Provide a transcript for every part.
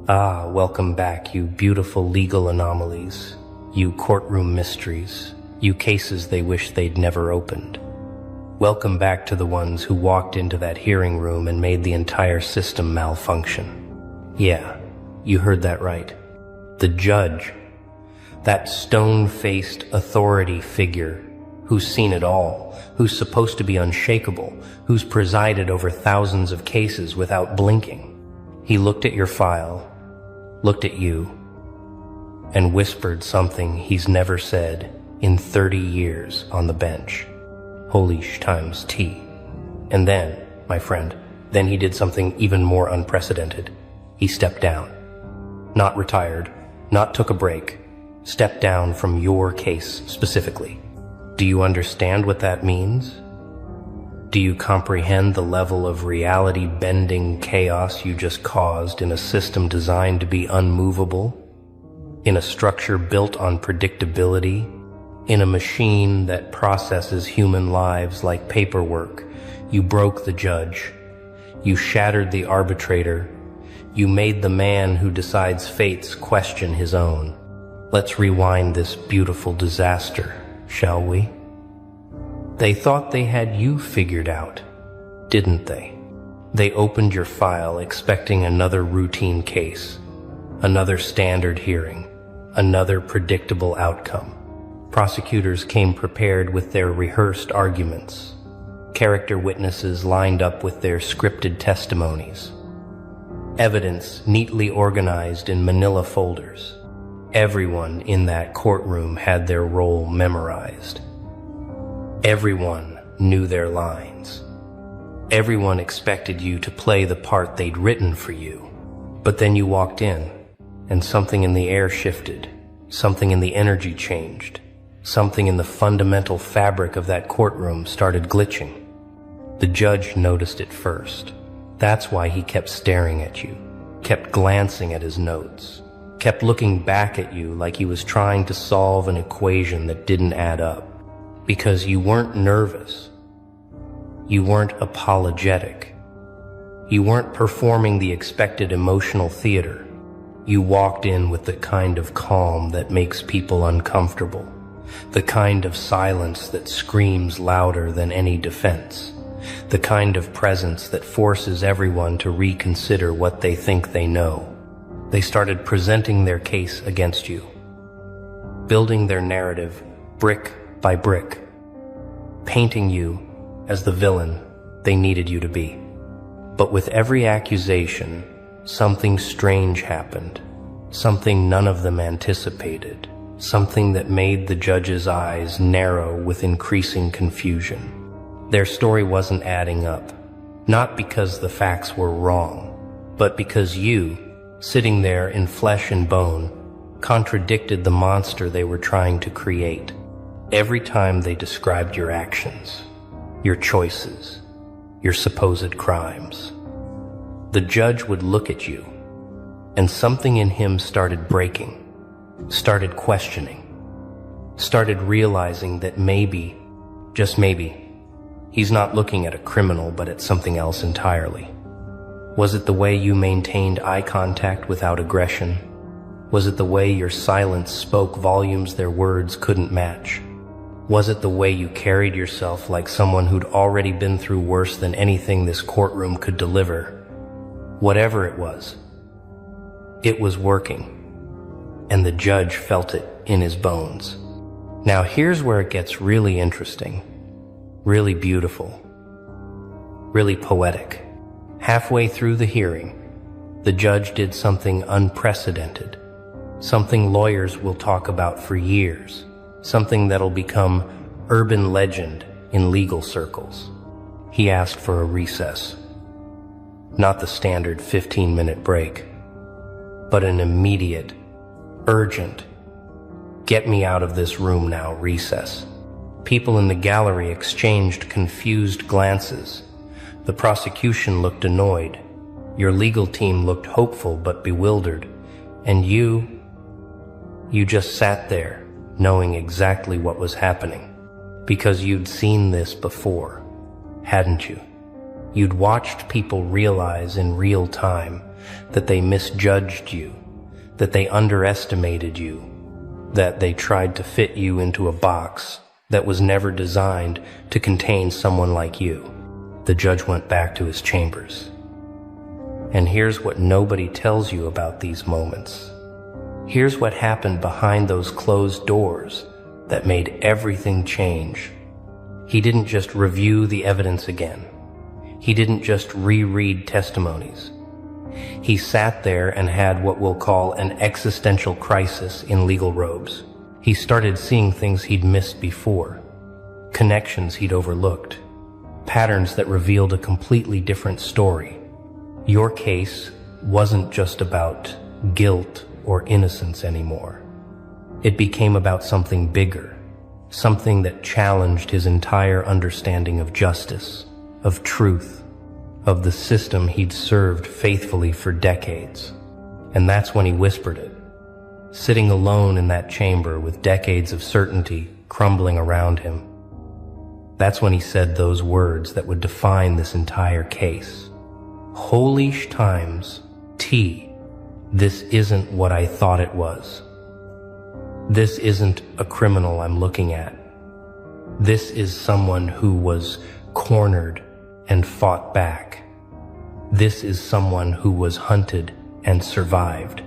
Ah, welcome back, you beautiful legal anomalies, you courtroom mysteries, you cases they wish they'd never opened. Welcome back to the ones who walked into that hearing room and made the entire system malfunction. Yeah, you heard that right. The judge, that stone-faced authority figure who's seen it all, who's supposed to be unshakable, who's presided over thousands of cases without blinking. He looked at your file, looked at you, and whispered something he's never said in 30 years on the bench. Holy times T. And then, my friend, then he did something even more unprecedented. He stepped down. Not retired, not took a break. Stepped down from your case specifically. Do you understand what that means? Do you comprehend the level of reality-bending chaos you just caused in a system designed to be unmovable? In a structure built on predictability? In a machine that processes human lives like paperwork? You broke the judge. You shattered the arbitrator. You made the man who decides fates question his own. Let's rewind this beautiful disaster, shall we? They thought they had you figured out, didn't they? They opened your file expecting another routine case, another standard hearing, another predictable outcome. Prosecutors came prepared with their rehearsed arguments. Character witnesses lined up with their scripted testimonies. Evidence neatly organized in manila folders. Everyone in that courtroom had their role memorized. Everyone knew their lines. Everyone expected you to play the part they'd written for you. But then you walked in, and something in the air shifted. Something in the energy changed. Something in the fundamental fabric of that courtroom started glitching. The judge noticed it first. That's why he kept staring at you, kept glancing at his notes, kept looking back at you like he was trying to solve an equation that didn't add up. Because you weren't nervous. You weren't apologetic. You weren't performing the expected emotional theater. You walked in with the kind of calm that makes people uncomfortable. The kind of silence that screams louder than any defense. The kind of presence that forces everyone to reconsider what they think they know. They started presenting their case against you, building their narrative brick by brick, painting you as the villain they needed you to be. But with every accusation, something strange happened, something none of them anticipated, something that made the judge's eyes narrow with increasing confusion. Their story wasn't adding up, not because the facts were wrong, but because you, sitting there in flesh and bone, contradicted the monster they were trying to create. Every time they described your actions, your choices, your supposed crimes, the judge would look at you, and something in him started breaking, started questioning, started realizing that maybe, just maybe, he's not looking at a criminal but at something else entirely. Was it the way you maintained eye contact without aggression? Was it the way your silence spoke volumes their words couldn't match? Was it the way you carried yourself like someone who'd already been through worse than anything this courtroom could deliver? Whatever it was working, and the judge felt it in his bones. Now here's where it gets really interesting, really beautiful, really poetic. Halfway through the hearing, the judge did something unprecedented, something lawyers will talk about for years, something that'll become urban legend in legal circles. He asked for a recess. Not the standard 15-minute break, but an immediate, urgent, get me out of this room now recess. People in the gallery exchanged confused glances. The prosecution looked annoyed. Your legal team looked hopeful but bewildered. And you just sat there, knowing exactly what was happening, because you'd seen this before, hadn't you? You'd watched people realize in real time that they misjudged you, that they underestimated you, that they tried to fit you into a box that was never designed to contain someone like you. The judge went back to his chambers. And here's what nobody tells you about these moments. Here's what happened behind those closed doors that made everything change. He didn't just review the evidence again. He didn't just reread testimonies. He sat there and had what we'll call an existential crisis in legal robes. He started seeing things he'd missed before, connections he'd overlooked, patterns that revealed a completely different story. Your case wasn't just about guilt or innocence anymore. It became about something bigger, something that challenged his entire understanding of justice, of truth, of the system he'd served faithfully for decades. And that's when he whispered it, sitting alone in that chamber with decades of certainty crumbling around him. That's when he said those words that would define this entire case. Holy times, this isn't what I thought it was. This isn't a criminal I'm looking at. This is someone who was cornered and fought back. This is someone who was hunted and survived.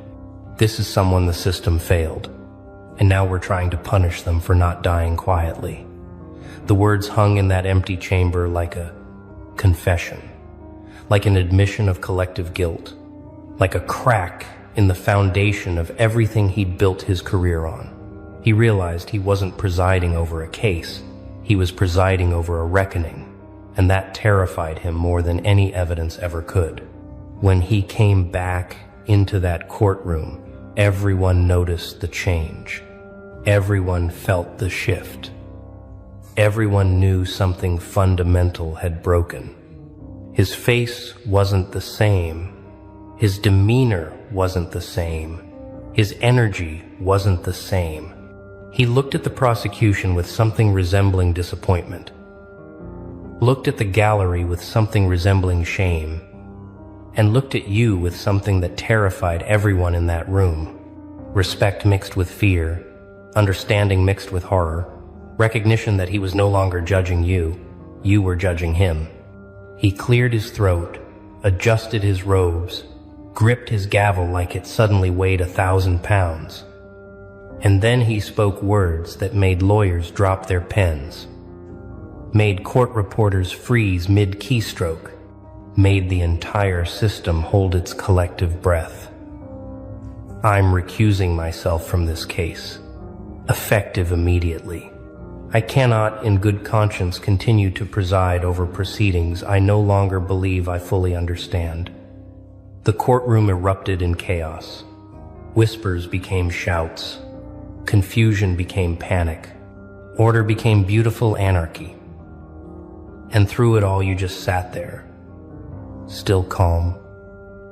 This is someone the system failed, and now we're trying to punish them for not dying quietly. The words hung in that empty chamber like a confession, like an admission of collective guilt, like a crack in the foundation of everything he'd built his career on. He realized he wasn't presiding over a case, he was presiding over a reckoning, and that terrified him more than any evidence ever could. When he came back into that courtroom, everyone noticed the change. Everyone felt the shift. Everyone knew something fundamental had broken. His face wasn't the same. His demeanor wasn't the same. His energy wasn't the same. He looked at the prosecution with something resembling disappointment, looked at the gallery with something resembling shame, and looked at you with something that terrified everyone in that room. Respect mixed with fear, understanding mixed with horror, recognition that he was no longer judging you, you were judging him. He cleared his throat, adjusted his robes, gripped his gavel like it suddenly weighed 1,000 pounds. And then he spoke words that made lawyers drop their pens, made court reporters freeze mid-keystroke, made the entire system hold its collective breath. I'm recusing myself from this case, effective immediately. I cannot, in good conscience, continue to preside over proceedings I no longer believe I fully understand. The courtroom erupted in chaos. Whispers became shouts. Confusion became panic. Order became beautiful anarchy. And through it all, you just sat there, still calm,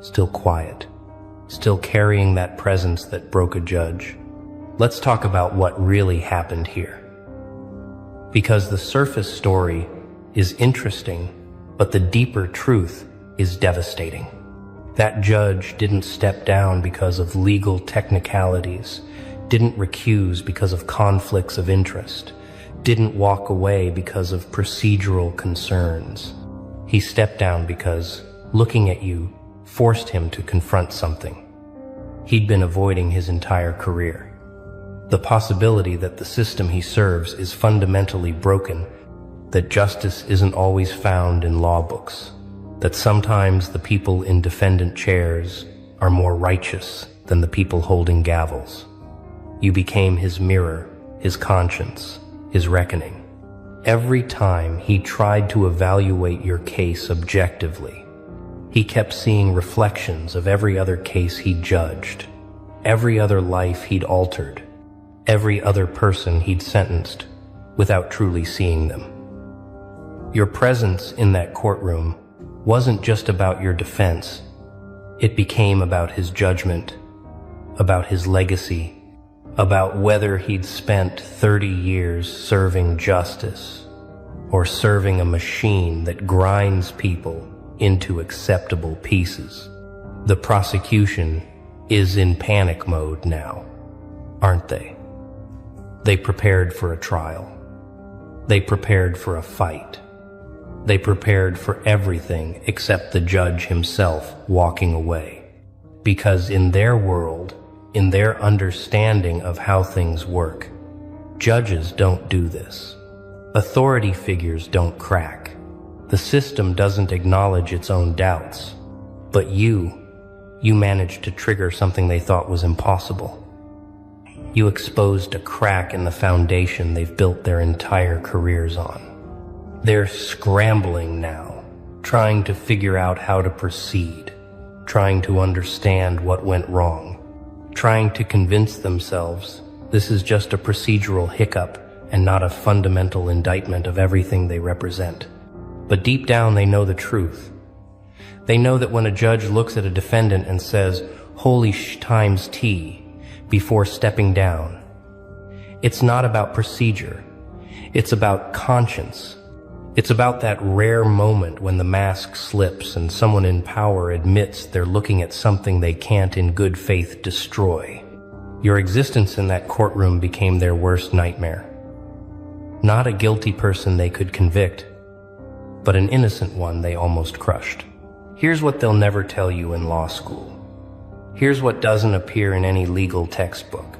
still quiet, still carrying that presence that broke a judge. Let's talk about what really happened here. Because the surface story is interesting, but the deeper truth is devastating. That judge didn't step down because of legal technicalities, didn't recuse because of conflicts of interest, didn't walk away because of procedural concerns. He stepped down because looking at you forced him to confront something he'd been avoiding his entire career. The possibility that the system he serves is fundamentally broken, that justice isn't always found in law books, that sometimes the people in defendant chairs are more righteous than the people holding gavels. You became his mirror, his conscience, his reckoning. Every time he tried to evaluate your case objectively, he kept seeing reflections of every other case he'd judged, every other life he'd altered, every other person he'd sentenced, without truly seeing them. Your presence in that courtroom wasn't just about your defense. It became about his judgment, about his legacy, about whether he'd spent 30 years serving justice or serving a machine that grinds people into acceptable pieces. The prosecution is in panic mode now, aren't they? They prepared for a trial. They prepared for a fight. They prepared for everything except the judge himself walking away. Because in their world, in their understanding of how things work, judges don't do this. Authority figures don't crack. The system doesn't acknowledge its own doubts. But you managed to trigger something they thought was impossible. You exposed a crack in the foundation they've built their entire careers on. They're scrambling now, trying to figure out how to proceed, trying to understand what went wrong, trying to convince themselves this is just a procedural hiccup and not a fundamental indictment of everything they represent. But deep down they know the truth. They know that when a judge looks at a defendant and says, "Holy sh times T," before stepping down, it's not about procedure. It's about conscience. It's about that rare moment when the mask slips and someone in power admits they're looking at something they can't in good faith destroy. Your existence in that courtroom became their worst nightmare. Not a guilty person they could convict, but an innocent one they almost crushed. Here's what they'll never tell you in law school. Here's what doesn't appear in any legal textbook.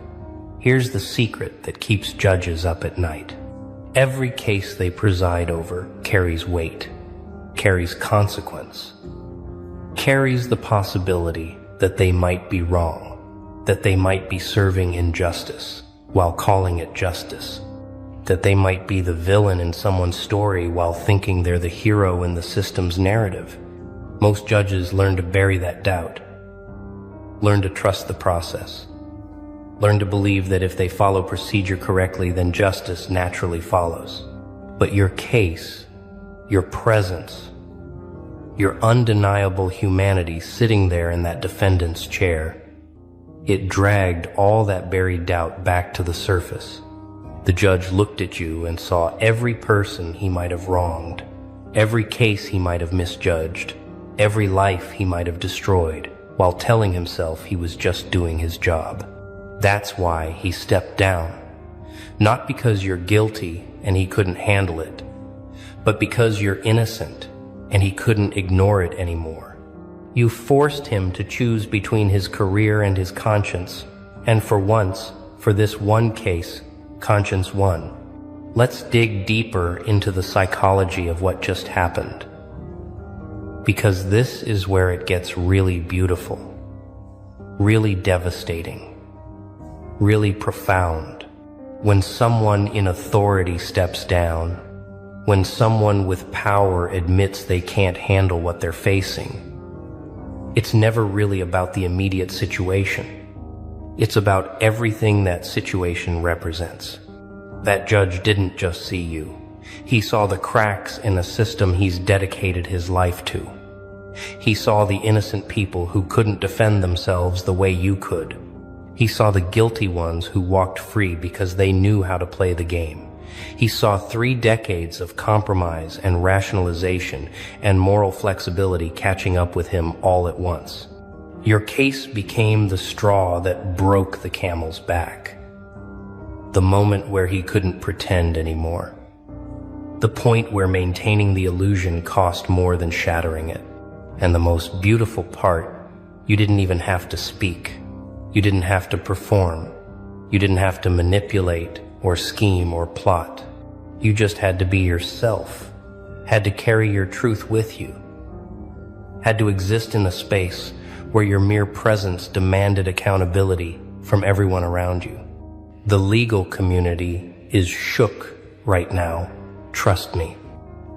Here's the secret that keeps judges up at night. Every case they preside over carries weight, carries consequence, carries the possibility that they might be wrong, that they might be serving injustice while calling it justice, that they might be the villain in someone's story while thinking they're the hero in the system's narrative. Most judges learn to bury that doubt, learn to trust the process, learn to believe that if they follow procedure correctly, then justice naturally follows. But your case, your presence, your undeniable humanity sitting there in that defendant's chair, it dragged all that buried doubt back to the surface. The judge looked at you and saw every person he might have wronged, every case he might have misjudged, every life he might have destroyed, while telling himself he was just doing his job. That's why he stepped down. Not because you're guilty and he couldn't handle it, but because you're innocent and he couldn't ignore it anymore. You forced him to choose between his career and his conscience, and for once, for this one case, conscience won. Let's dig deeper into the psychology of what just happened, because this is where it gets really beautiful, really devastating, really profound. When someone in authority steps down, when someone with power admits they can't handle what they're facing, it's never really about the immediate situation. It's about everything that situation represents. That judge didn't just see you. He saw the cracks in a system he's dedicated his life to. He saw the innocent people who couldn't defend themselves the way you could. He saw the guilty ones who walked free because they knew how to play the game. He saw 3 decades of compromise and rationalization and moral flexibility catching up with him all at once. Your case became the straw that broke the camel's back. The moment where he couldn't pretend anymore. The point where maintaining the illusion cost more than shattering it. And the most beautiful part, you didn't even have to speak. You didn't have to perform. You didn't have to manipulate or scheme or plot. You just had to be yourself, had to carry your truth with you, had to exist in a space where your mere presence demanded accountability from everyone around you. The legal community is shook right now, trust me.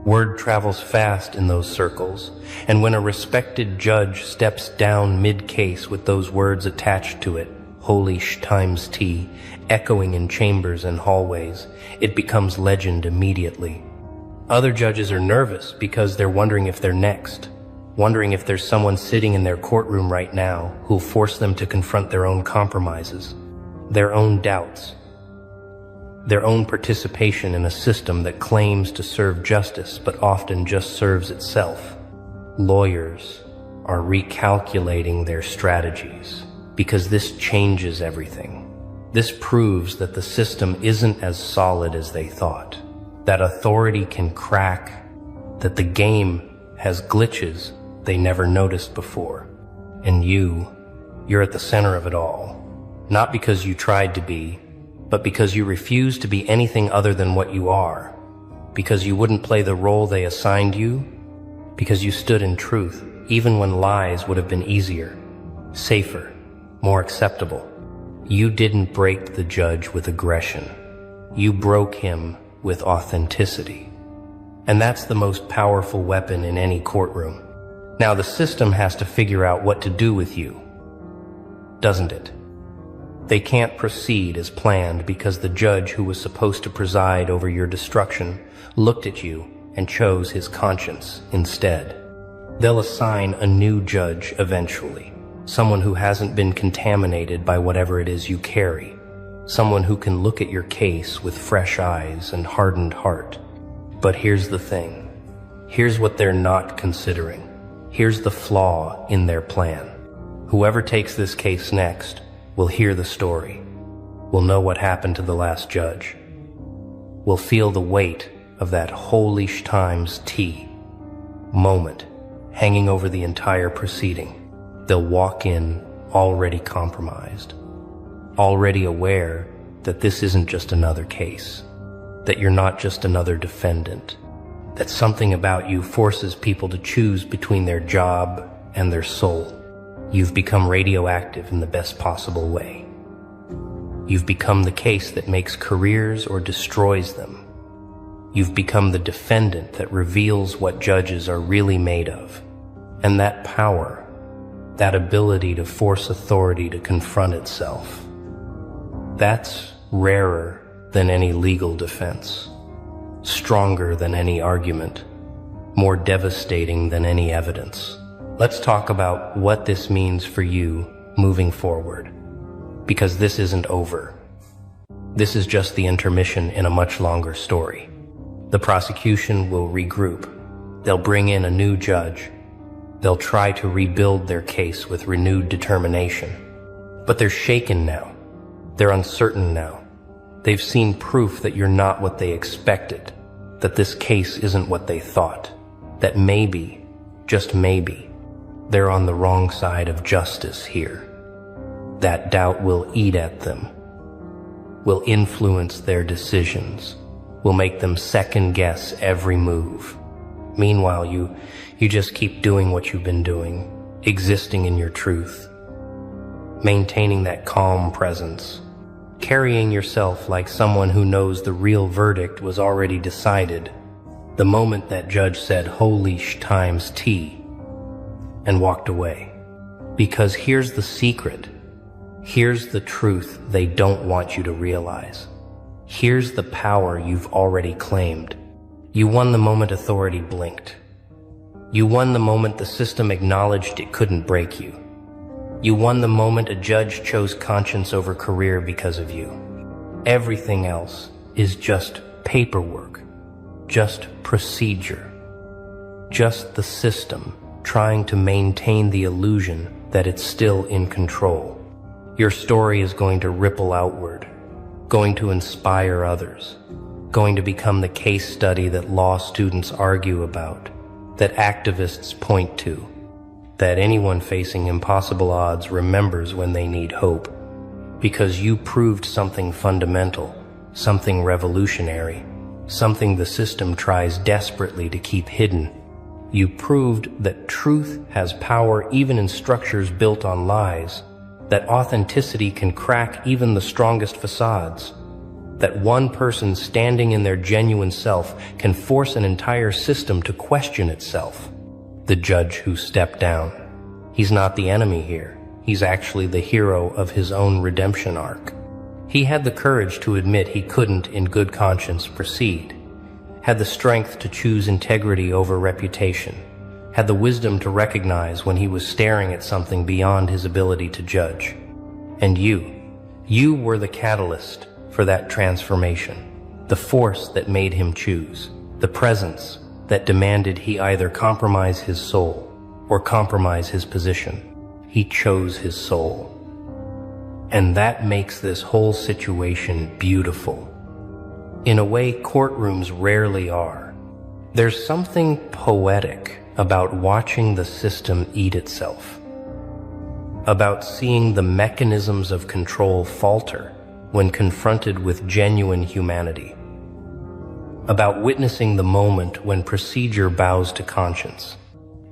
Word travels fast in those circles, and when a respected judge steps down mid-case with those words attached to it, "Holy sh times T," echoing in chambers and hallways, it becomes legend immediately. Other judges are nervous because they're wondering if they're next, wondering if there's someone sitting in their courtroom right now who'll force them to confront their own compromises, their own doubts, their own participation in a system that claims to serve justice but often just serves itself. Lawyers are recalculating their strategies, because this changes everything. This proves that the system isn't as solid as they thought, that authority can crack, that the game has glitches they never noticed before. And you're at the center of it all, not because you tried to be, but because you refused to be anything other than what you are, because you wouldn't play the role they assigned you, because you stood in truth, even when lies would have been easier, safer, more acceptable. You didn't break the judge with aggression. You broke him with authenticity. And that's the most powerful weapon in any courtroom. Now the system has to figure out what to do with you, doesn't it? They can't proceed as planned because the judge who was supposed to preside over your destruction looked at you and chose his conscience instead. They'll assign a new judge eventually, someone who hasn't been contaminated by whatever it is you carry, someone who can look at your case with fresh eyes and hardened heart. But here's the thing. Here's what they're not considering. Here's the flaw in their plan. Whoever takes this case next will hear the story, will know what happened to the last judge, will feel the weight of that holy times T moment hanging over the entire proceeding. They'll walk in already compromised, already aware that this isn't just another case, that you're not just another defendant, that something about you forces people to choose between their job and their soul. You've become radioactive in the best possible way. You've become the case that makes careers or destroys them. You've become the defendant that reveals what judges are really made of. And that power, that ability to force authority to confront itself, that's rarer than any legal defense, stronger than any argument, more devastating than any evidence. Let's talk about what this means for you moving forward, because this isn't over. This is just the intermission in a much longer story. The prosecution will regroup. They'll bring in a new judge. They'll try to rebuild their case with renewed determination. But they're shaken now. They're uncertain now. They've seen proof that you're not what they expected, that this case isn't what they thought, that maybe, just maybe, they're on the wrong side of justice here. That doubt will eat at them, will influence their decisions, will make them second-guess every move. Meanwhile, you just keep doing what you've been doing, existing in your truth, maintaining that calm presence, carrying yourself like someone who knows the real verdict was already decided the moment that judge said holy times T and walked away. Because here's the secret. Here's the truth they don't want you to realize. Here's the power you've already claimed. You won the moment authority blinked. You won the moment the system acknowledged it couldn't break you. You won the moment a judge chose conscience over career because of you. Everything else is just paperwork, just procedure, just the system trying to maintain the illusion that it's still in control. Your story is going to ripple outward, going to inspire others, going to become the case study that law students argue about, that activists point to, that anyone facing impossible odds remembers when they need hope, because you proved something fundamental, something revolutionary, something the system tries desperately to keep hidden. You proved that truth has power even in structures built on lies, that authenticity can crack even the strongest facades, that one person standing in their genuine self can force an entire system to question itself. The judge who stepped down. He's not the enemy here. He's actually the hero of his own redemption arc. He had the courage to admit he couldn't, in good conscience, proceed, had the strength to choose integrity over reputation, had the wisdom to recognize when he was staring at something beyond his ability to judge. And you were the catalyst for that transformation, the force that made him choose, the presence that demanded he either compromise his soul or compromise his position. He chose his soul. And that makes this whole situation beautiful. In a way courtrooms rarely are. There's something poetic about watching the system eat itself, about seeing the mechanisms of control falter when confronted with genuine humanity, about witnessing the moment when procedure bows to conscience.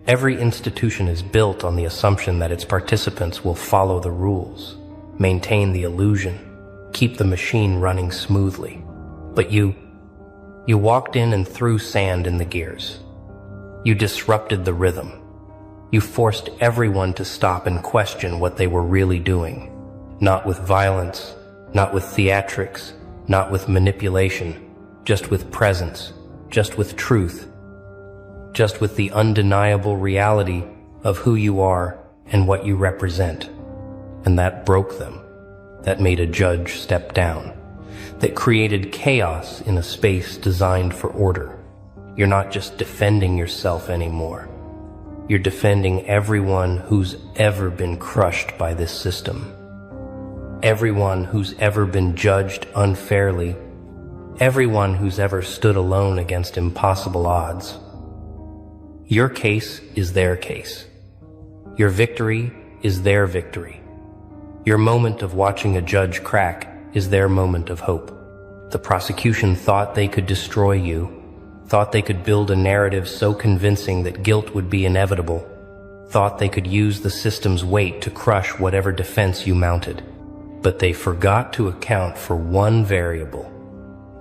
Every institution is built on the assumption that its participants will follow the rules, maintain the illusion, keep the machine running smoothly. But you walked in and threw sand in the gears. You disrupted the rhythm. You forced everyone to stop and question what they were really doing. Not with violence, not with theatrics, not with manipulation, just with presence, just with truth, just with the undeniable reality of who you are and what you represent. And that broke them. That made a judge step down. That created chaos in a space designed for order. You're not just defending yourself anymore. You're defending everyone who's ever been crushed by this system. Everyone who's ever been judged unfairly. Everyone who's ever stood alone against impossible odds. Your case is their case. Your victory is their victory. Your moment of watching a judge crack is their moment of hope. The prosecution thought they could destroy you, thought they could build a narrative so convincing that guilt would be inevitable, thought they could use the system's weight to crush whatever defense you mounted. But they forgot to account for one variable,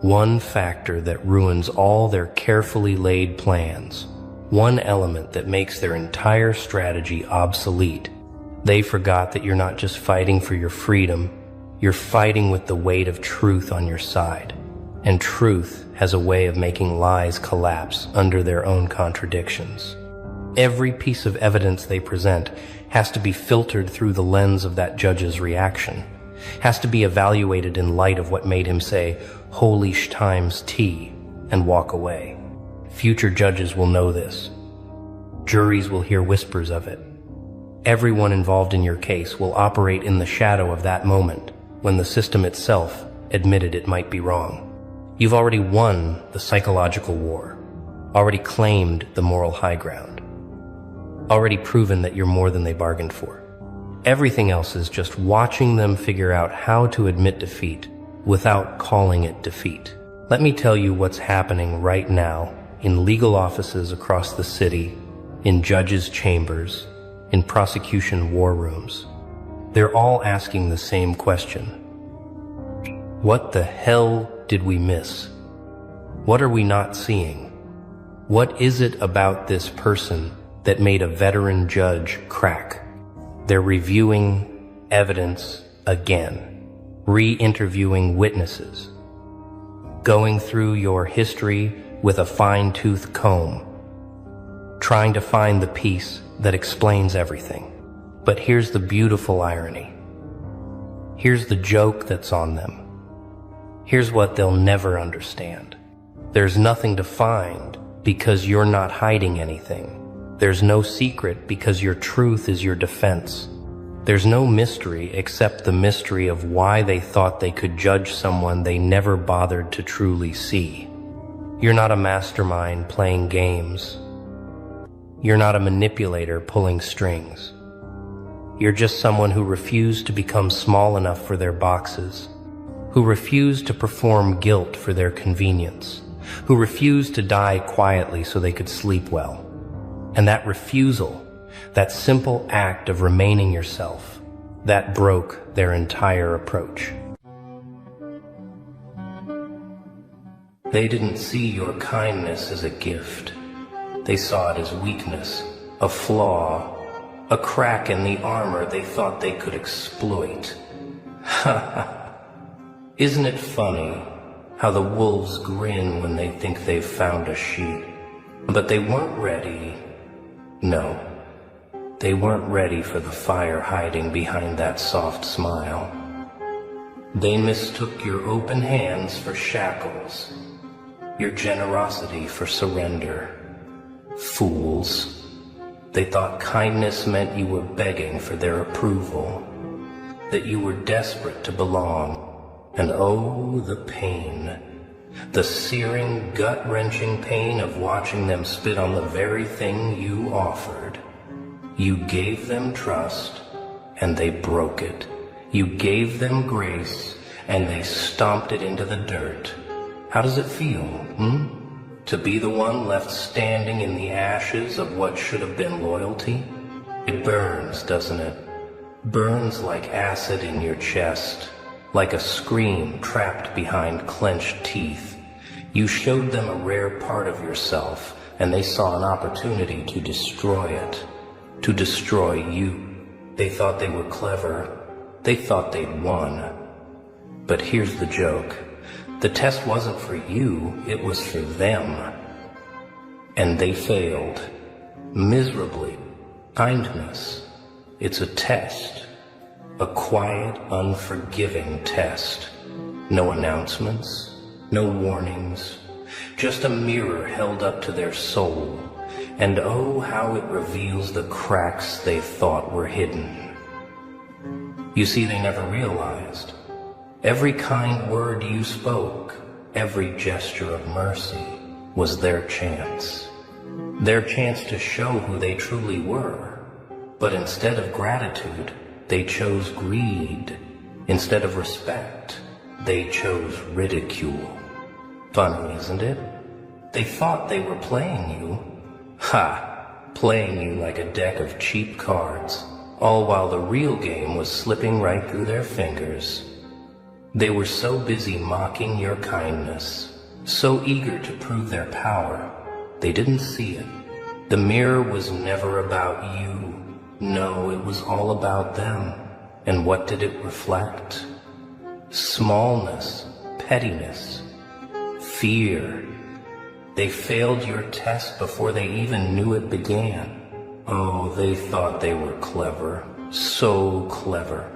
one factor that ruins all their carefully laid plans, one element that makes their entire strategy obsolete. They forgot that you're not just fighting for your freedom, you're fighting with the weight of truth on your side. And truth has a way of making lies collapse under their own contradictions. Every piece of evidence they present has to be filtered through the lens of that judge's reaction, has to be evaluated in light of what made him say, "Holy sh times T," and walk away. Future judges will know this. Juries will hear whispers of it. Everyone involved in your case will operate in the shadow of that moment when the system itself admitted it might be wrong. You've already won the psychological war, already claimed the moral high ground, already proven that you're more than they bargained for. Everything else is just watching them figure out how to admit defeat without calling it defeat. Let me tell you what's happening right now in legal offices across the city, in judges' chambers, in prosecution war rooms. They're all asking the same question. What the hell did we miss? What are we not seeing? What is it about this person that made a veteran judge crack? They're reviewing evidence again, re-interviewing witnesses, going through your history with a fine-tooth comb, trying to find the piece that explains everything. But here's the beautiful irony. Here's the joke that's on them. Here's what they'll never understand. There's nothing to find because you're not hiding anything. There's no secret because your truth is your defense. There's no mystery except the mystery of why they thought they could judge someone they never bothered to truly see. You're not a mastermind playing games. You're not a manipulator pulling strings. You're just someone who refused to become small enough for their boxes, who refused to perform guilt for their convenience, who refused to die quietly so they could sleep well. And that refusal, that simple act of remaining yourself, that broke their entire approach. They didn't see your kindness as a gift. They saw it as weakness, a flaw, a crack in the armor they thought they could exploit. Ha ha. Isn't it funny how the wolves grin when they think they've found a sheep? But they weren't ready. No, they weren't ready for the fire hiding behind that soft smile. They mistook your open hands for shackles, your generosity for surrender. Fools. They thought kindness meant you were begging for their approval, that you were desperate to belong. And oh, the pain, the searing, gut-wrenching pain of watching them spit on the very thing you offered. You gave them trust, and they broke it. You gave them grace, and they stomped it into the dirt. How does it feel, to be the one left standing in the ashes of what should have been loyalty? It burns, doesn't it? Burns like acid in your chest, like a scream trapped behind clenched teeth. You showed them a rare part of yourself, and they saw an opportunity to destroy it, to destroy you. They thought they were clever. They thought they'd won. But here's the joke. The test wasn't for you, it was for them. And they failed. Miserably. Kindness. It's a test. A quiet, unforgiving test. No announcements. No warnings. Just a mirror held up to their soul. And oh, how it reveals the cracks they thought were hidden. You see, they never realized. Every kind word you spoke, every gesture of mercy, was their chance. Their chance to show who they truly were. But instead of gratitude, they chose greed. Instead of respect, they chose ridicule. Funny, isn't it? They thought they were playing you. Ha! Playing you like a deck of cheap cards, all while the real game was slipping right through their fingers. They were so busy mocking your kindness, so eager to prove their power, they didn't see it. The mirror was never about you. No, it was all about them. And what did it reflect? Smallness, pettiness, fear. They failed your test before they even knew it began. Oh, they thought they were clever, so clever.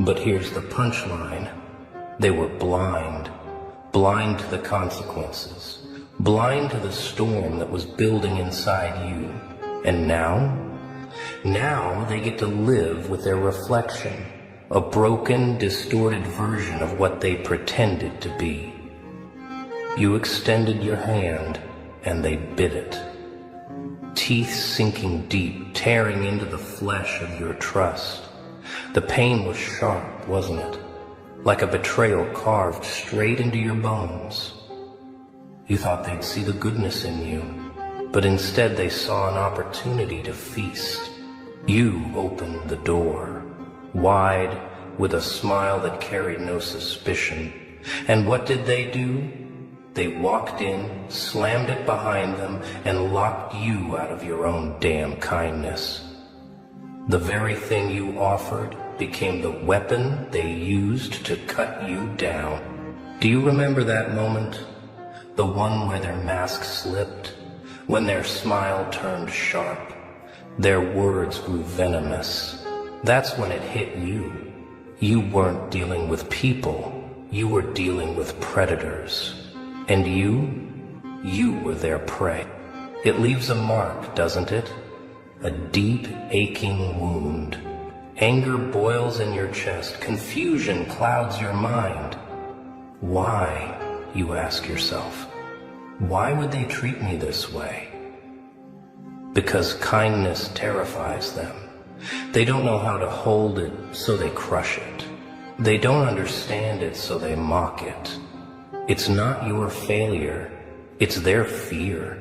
But here's the punchline. They were blind. Blind to the consequences. Blind to the storm that was building inside you. And now they get to live with their reflection. A broken, distorted version of what they pretended to be. You extended your hand, and they bit it. Teeth sinking deep, tearing into the flesh of your trust. The pain was sharp, wasn't it? Like a betrayal carved straight into your bones. You thought they'd see the goodness in you, but instead they saw an opportunity to feast. You opened the door, wide, with a smile that carried no suspicion. And what did they do? They walked in, slammed it behind them, and locked you out of your own damn kindness. The very thing you offered became the weapon they used to cut you down. Do you remember that moment? The one where their mask slipped, when their smile turned sharp, their words grew venomous. That's when it hit you. You weren't dealing with people, you were dealing with predators. And you were their prey. It leaves a mark, doesn't it? A deep, aching wound. Anger boils in your chest. Confusion clouds your mind. Why, you ask yourself? Why would they treat me this way? Because kindness terrifies them. They don't know how to hold it, so they crush it. They don't understand it, so they mock it. It's not your failure, it's their fear.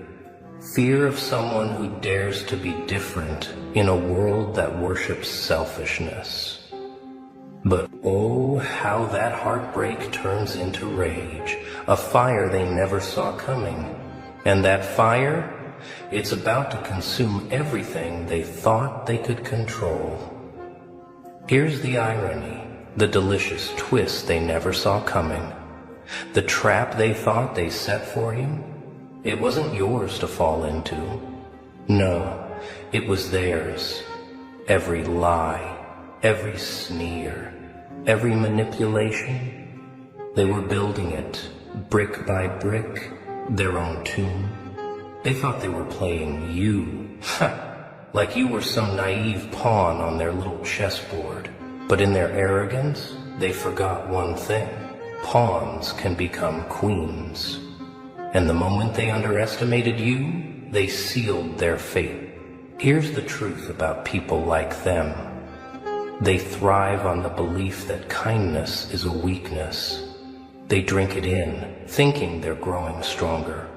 Fear of someone who dares to be different in a world that worships selfishness. But oh, how that heartbreak turns into rage, a fire they never saw coming. And that fire, it's about to consume everything they thought they could control. Here's the irony, the delicious twist they never saw coming. The trap they thought they set for you, it wasn't yours to fall into. No, it was theirs. Every lie, every sneer, every manipulation, they were building it, brick by brick, their own tomb. They thought they were playing you, Like you were some naive pawn on their little chessboard. But in their arrogance, they forgot one thing. Pawns can become queens. And the moment they underestimated you, they sealed their fate. Here's the truth about people like them. They thrive on the belief that kindness is a weakness. They drink it in, thinking they're growing stronger.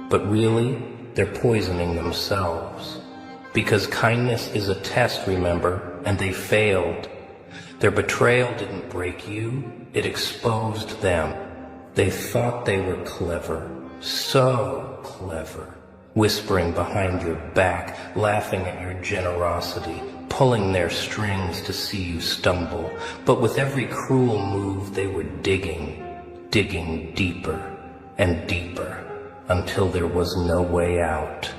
But really, they're poisoning themselves. Because kindness is a test, remember, and they failed. Their betrayal didn't break you, it exposed them. They thought they were clever, so clever, whispering behind your back, laughing at your generosity, pulling their strings to see you stumble. But with every cruel move they were digging deeper and deeper until there was no way out.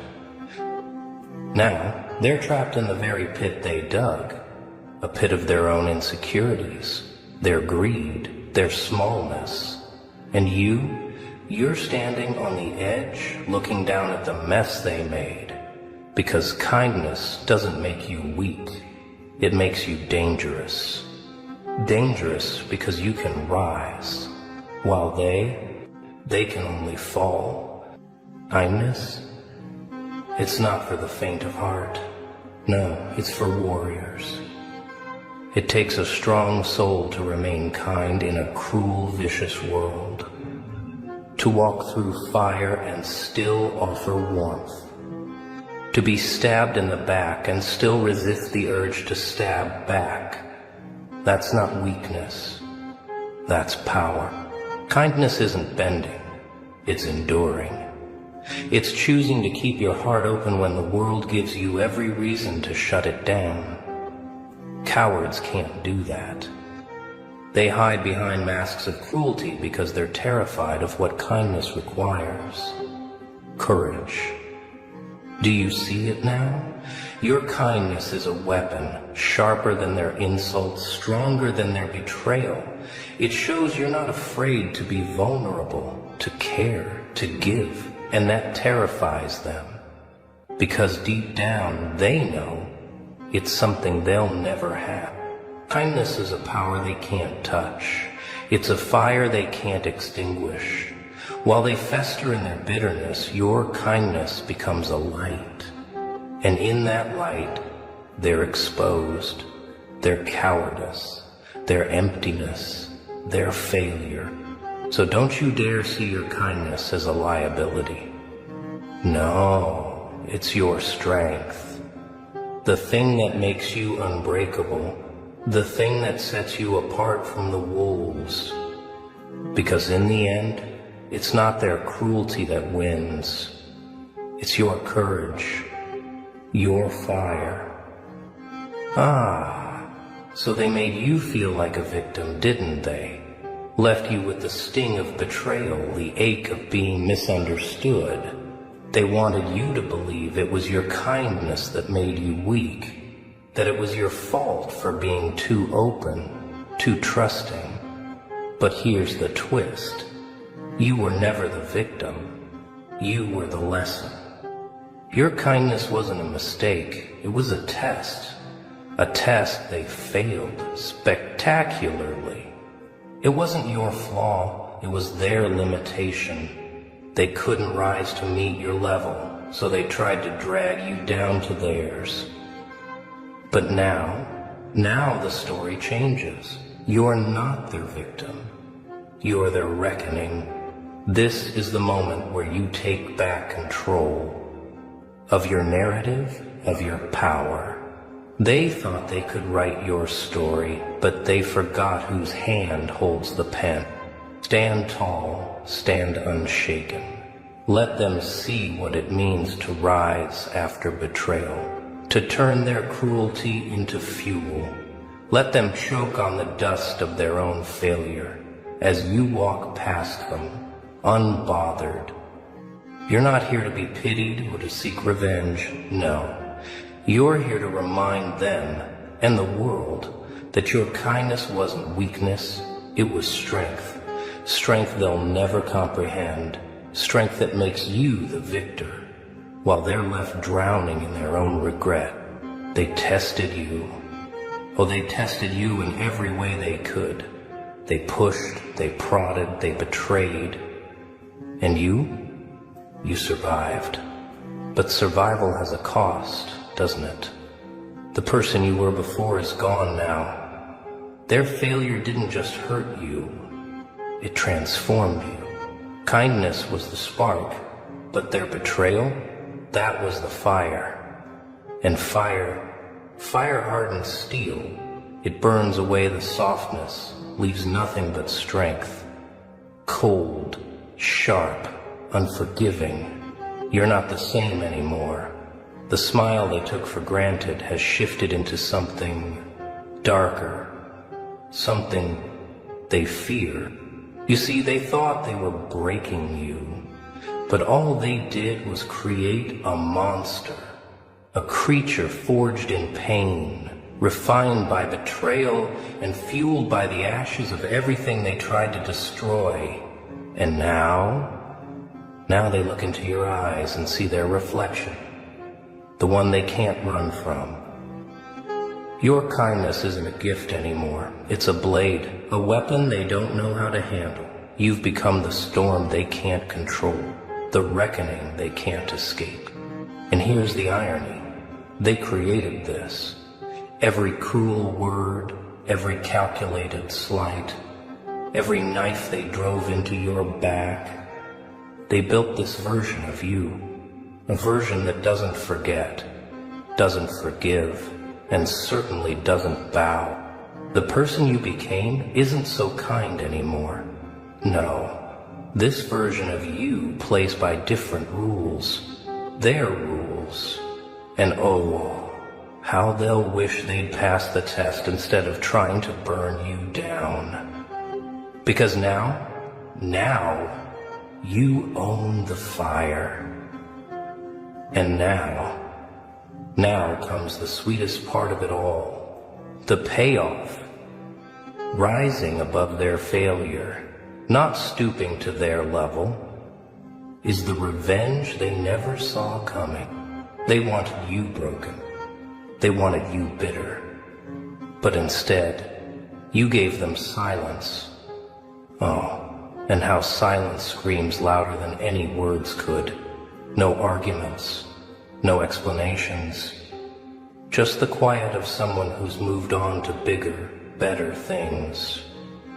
Now, they're trapped in the very pit they dug, a pit of their own insecurities, their greed, their smallness. And you're standing on the edge, looking down at the mess they made. Because kindness doesn't make you weak, it makes you dangerous. Dangerous because you can rise, while they can only fall. Kindness? It's not for the faint of heart. No, it's for warriors. It takes a strong soul to remain kind in a cruel, vicious world. To walk through fire and still offer warmth. To be stabbed in the back and still resist the urge to stab back. That's not weakness. That's power. Kindness isn't bending. It's enduring. It's choosing to keep your heart open when the world gives you every reason to shut it down. Cowards can't do that. They hide behind masks of cruelty because they're terrified of what kindness requires. Courage. Do you see it now? Your kindness is a weapon, sharper than their insults, stronger than their betrayal. It shows you're not afraid to be vulnerable, to care, to give, and that terrifies them. Because deep down, they know it's something they'll never have. Kindness is a power they can't touch. It's a fire they can't extinguish. While they fester in their bitterness, your kindness becomes a light. And in that light, they're exposed, their cowardice, their emptiness, their failure. So don't you dare see your kindness as a liability. No, it's your strength. The thing that makes you unbreakable. The thing that sets you apart from the wolves. Because in the end, it's not their cruelty that wins. It's your courage, your fire. Ah, so they made you feel like a victim, didn't they? Left you with the sting of betrayal, the ache of being misunderstood. They wanted you to believe it was your kindness that made you weak. That it was your fault for being too open, too trusting. But here's the twist. You were never the victim. You were the lesson. Your kindness wasn't a mistake. It was a test. A test they failed spectacularly. It wasn't your flaw. It was their limitation. They couldn't rise to meet your level, so they tried to drag you down to theirs. But now the story changes. You're not their victim. You're their reckoning. This is the moment where you take back control of your narrative, of your power. They thought they could write your story, but they forgot whose hand holds the pen. Stand tall, stand unshaken. Let them see what it means to rise after betrayal. To turn their cruelty into fuel. Let them choke on the dust of their own failure as you walk past them, unbothered. You're not here to be pitied or to seek revenge, no. You're here to remind them and the world that your kindness wasn't weakness, it was strength. Strength they'll never comprehend, strength that makes you the victor. while they're left drowning in their own regret. They tested you. Oh, they tested you in every way they could. They pushed, they prodded, they betrayed. And you survived. But survival has a cost, doesn't it? The person you were before is gone now. Their failure didn't just hurt you, it transformed you. Kindness was the spark, but their betrayal, that was the fire. And fire hardens steel. It burns away the softness, leaves nothing but strength. Cold, sharp, unforgiving. You're not the same anymore. The smile they took for granted has shifted into something darker, something they fear. You see, they thought they were breaking you, but all they did was create a monster, a creature forged in pain, refined by betrayal and fueled by the ashes of everything they tried to destroy. And now they look into your eyes and see their reflection, the one they can't run from. Your kindness isn't a gift anymore. It's a blade, a weapon they don't know how to handle. You've become the storm they can't control, the reckoning they can't escape. And here's the irony. They created this. Every cruel word, every calculated slight, every knife they drove into your back. They built this version of you, a version that doesn't forget, doesn't forgive, and certainly doesn't bow. The person you became isn't so kind anymore. No, this version of you plays by different rules, their rules. And oh, how they'll wish they'd passed the test instead of trying to burn you down. Because now, you own the fire. And now comes the sweetest part of it all, the payoff. Rising above their failure, not stooping to their level, is the revenge they never saw coming. They wanted you broken. They wanted you bitter. But instead, you gave them silence. Oh, and how silence screams louder than any words could. No arguments, no explanations. Just the quiet of someone who's moved on to bigger, better things.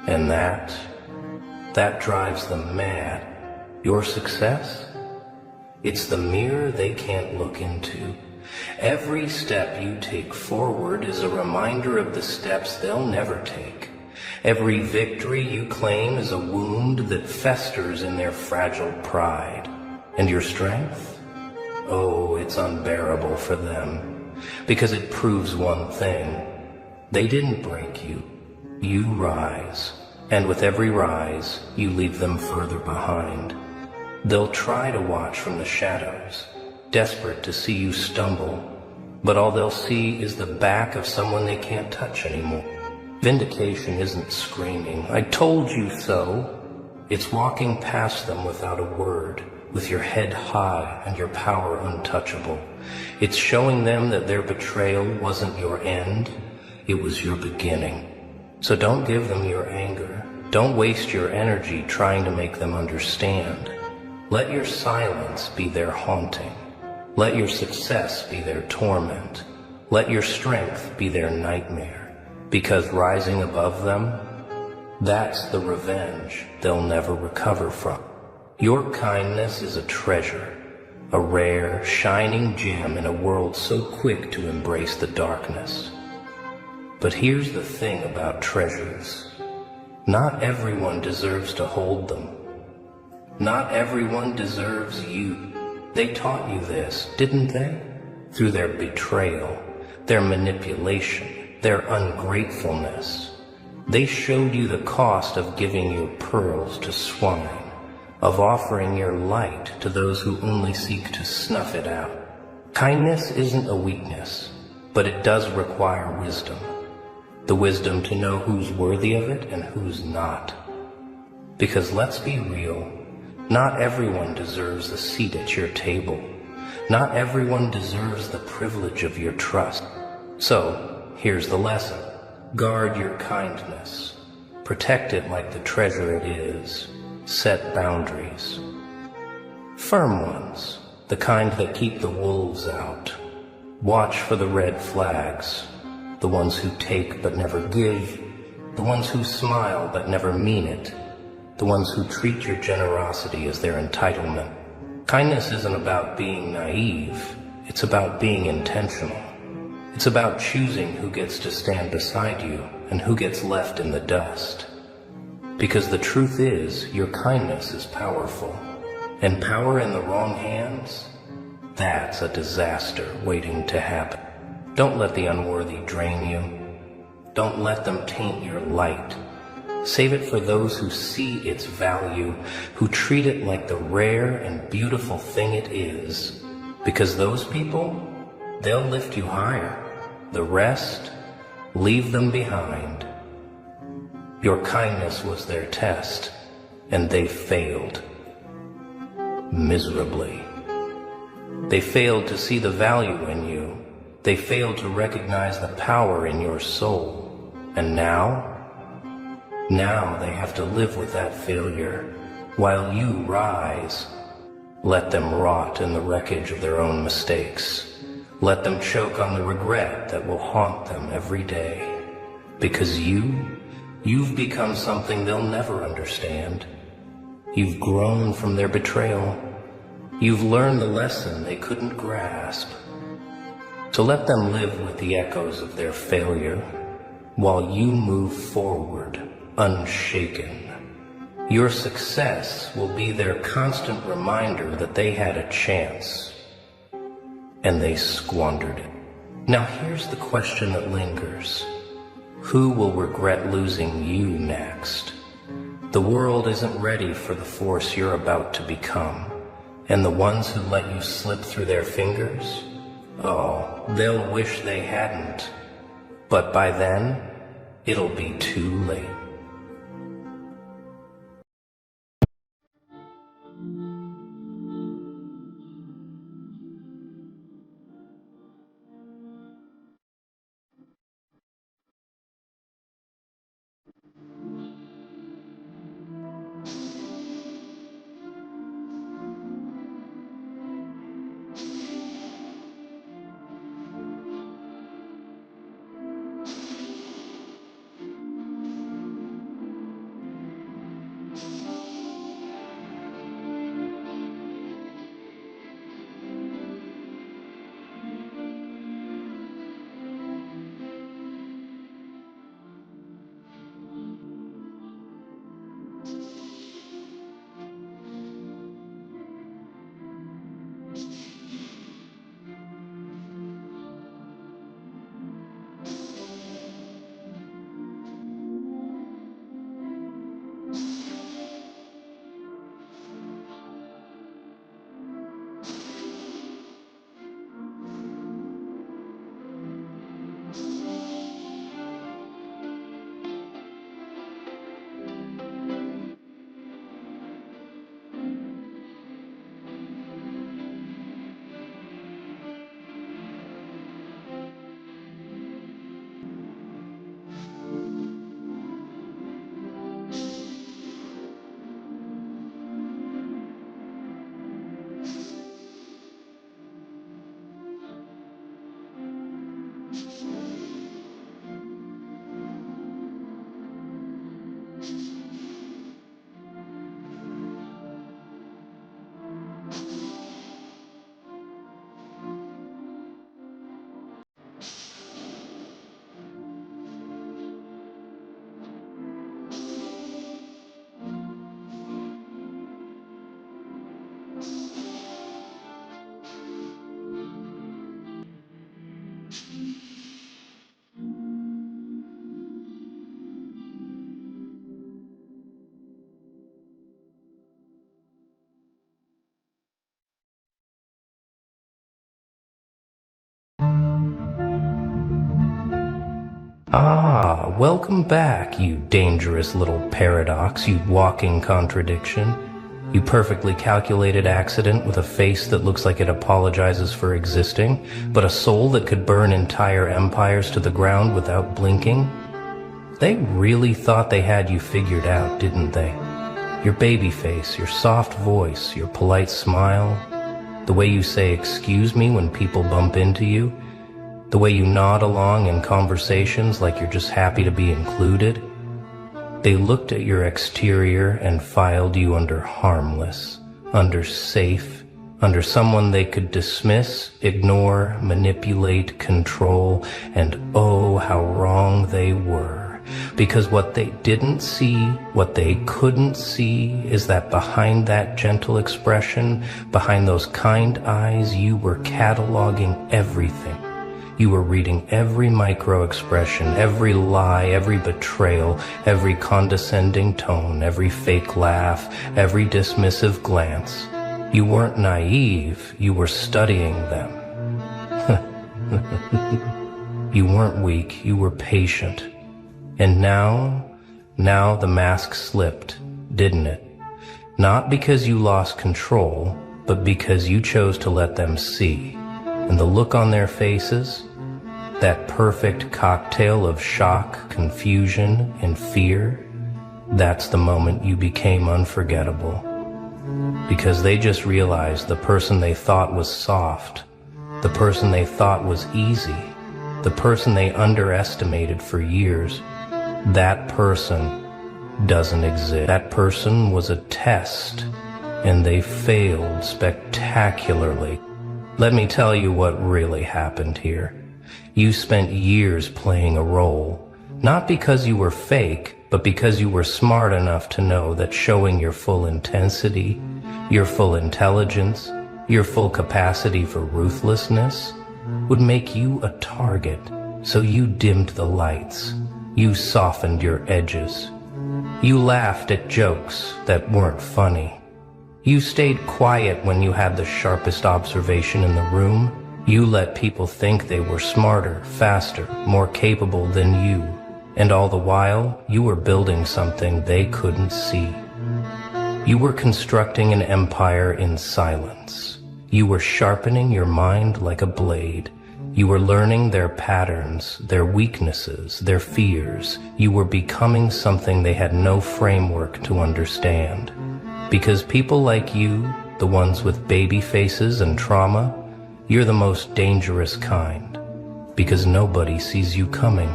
And that drives them mad. Your success? It's the mirror they can't look into. Every step you take forward is a reminder of the steps they'll never take. Every victory you claim is a wound that festers in their fragile pride. And your strength? Oh, it's unbearable for them, because it proves one thing. They didn't break you. You rise, and with every rise, you leave them further behind. They'll try to watch from the shadows, desperate to see you stumble, but all they'll see is the back of someone they can't touch anymore. Vindication isn't screaming, "I told you so." It's walking past them without a word, with your head high and your power untouchable. It's showing them that their betrayal wasn't your end, it was your beginning. So don't give them your anger. Don't waste your energy trying to make them understand. Let your silence be their haunting. Let your success be their torment. Let your strength be their nightmare. Because rising above them, that's the revenge they'll never recover from. Your kindness is a treasure, a rare, shining gem in a world so quick to embrace the darkness. But here's the thing about treasures. Not everyone deserves to hold them. Not everyone deserves you. They taught you this, didn't they? Through their betrayal, their manipulation, their ungratefulness. They showed you the cost of giving your pearls to swine, of offering your light to those who only seek to snuff it out. Kindness isn't a weakness, but it does require wisdom. The wisdom to know who's worthy of it and who's not. Because let's be real, not everyone deserves a seat at your table. Not everyone deserves the privilege of your trust. So, here's the lesson. Guard your kindness. Protect it like the treasure it is. Set boundaries. Firm ones, the kind that keep the wolves out. Watch for the red flags, the ones who take but never give, the ones who smile but never mean it, the ones who treat your generosity as their entitlement. Kindness isn't about being naive, it's about being intentional. It's about choosing who gets to stand beside you and who gets left in the dust. Because the truth is, your kindness is powerful. And power in the wrong hands, that's a disaster waiting to happen. Don't let the unworthy drain you. Don't let them taint your light. Save it for those who see its value, who treat it like the rare and beautiful thing it is. Because those people, they'll lift you higher. The rest, leave them behind. Your kindness was their test, and they failed. Miserably. They failed to see the value in you. They failed to recognize the power in your soul. And now they have to live with that failure while you rise. Let them rot in the wreckage of their own mistakes. Let them choke on the regret that will haunt them every day. Because you've become something they'll never understand. You've grown from their betrayal. You've learned the lesson they couldn't grasp. So let them live with the echoes of their failure while you move forward unshaken. Your success will be their constant reminder that they had a chance and they squandered it. Now here's the question that lingers. Who will regret losing you next? The world isn't ready for the force you're about to become. And the ones who let you slip through their fingers, oh, they'll wish they hadn't. But by then, it'll be too late. Ah, welcome back, you dangerous little paradox, you walking contradiction. You perfectly calculated accident with a face that looks like it apologizes for existing, but a soul that could burn entire empires to the ground without blinking? They really thought they had you figured out, didn't they? Your baby face, your soft voice, your polite smile, the way you say excuse me when people bump into you, the way you nod along in conversations like you're just happy to be included. They looked at your exterior and filed you under harmless, under safe, under someone they could dismiss, ignore, manipulate, control, and oh, how wrong they were. Because what they didn't see, what they couldn't see, is that behind that gentle expression, behind those kind eyes, you were cataloging everything. You were reading every micro-expression, every lie, every betrayal, every condescending tone, every fake laugh, every dismissive glance. You weren't naive, you were studying them. You weren't weak, you were patient. And now the mask slipped, didn't it? Not because you lost control, but because you chose to let them see. And the look on their faces, that perfect cocktail of shock, confusion, and fear, that's the moment you became unforgettable. Because they just realized the person they thought was soft, the person they thought was easy, the person they underestimated for years, that person doesn't exist. That person was a test, and they failed spectacularly. Let me tell you what really happened here. You spent years playing a role, not because you were fake, but because you were smart enough to know that showing your full intensity, your full intelligence, your full capacity for ruthlessness would make you a target. So you dimmed the lights. You softened your edges. You laughed at jokes that weren't funny. You stayed quiet when you had the sharpest observation in the room. You let people think they were smarter, faster, more capable than you. And all the while, you were building something they couldn't see. You were constructing an empire in silence. You were sharpening your mind like a blade. You were learning their patterns, their weaknesses, their fears. You were becoming something they had no framework to understand. Because people like you, the ones with baby faces and trauma, you're the most dangerous kind. Because nobody sees you coming.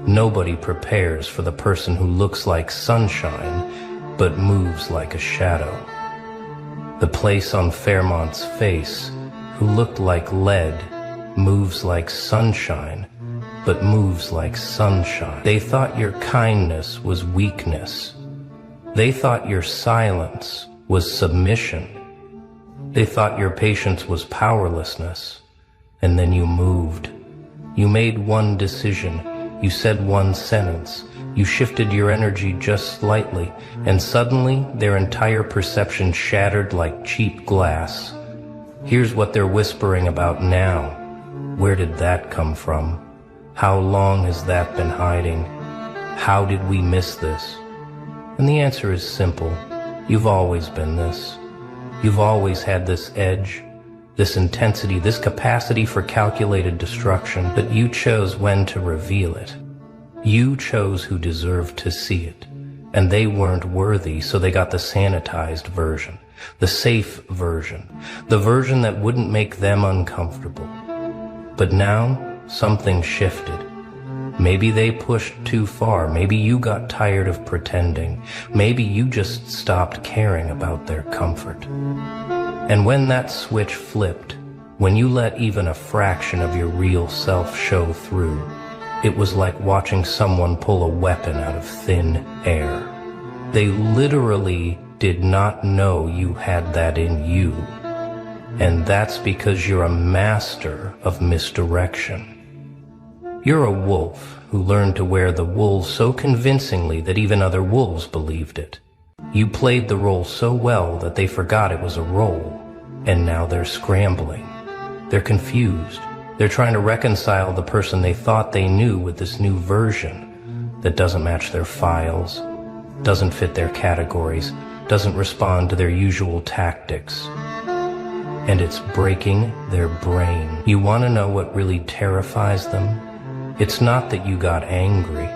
Nobody prepares for the person who looks like sunshine, but moves like a shadow. The place on Fairmont's face, who looked like lead, moves like sunshine, but moves like sunshine. They thought your kindness was weakness. They thought your silence was submission. They thought your patience was powerlessness. And then you moved. You made one decision. You said one sentence. You shifted your energy just slightly, and suddenly their entire perception shattered like cheap glass. Here's what they're whispering about now. Where did that come from? How long has that been hiding? How did we miss this? And the answer is simple. You've always been this. You've always had this edge, this intensity, this capacity for calculated destruction, but you chose when to reveal it. You chose who deserved to see it, and they weren't worthy, so they got the sanitized version, the safe version, the version that wouldn't make them uncomfortable. But now, something shifted. Maybe they pushed too far. Maybe you got tired of pretending. Maybe you just stopped caring about their comfort. And when that switch flipped, when you let even a fraction of your real self show through, it was like watching someone pull a weapon out of thin air. They literally did not know you had that in you. And that's because you're a master of misdirection. You're a wolf who learned to wear the wool so convincingly that even other wolves believed it. You played the role so well that they forgot it was a role, and now they're scrambling. They're confused. They're trying to reconcile the person they thought they knew with this new version that doesn't match their files, doesn't fit their categories, doesn't respond to their usual tactics. And it's breaking their brain. You want to know what really terrifies them? It's not that you got angry.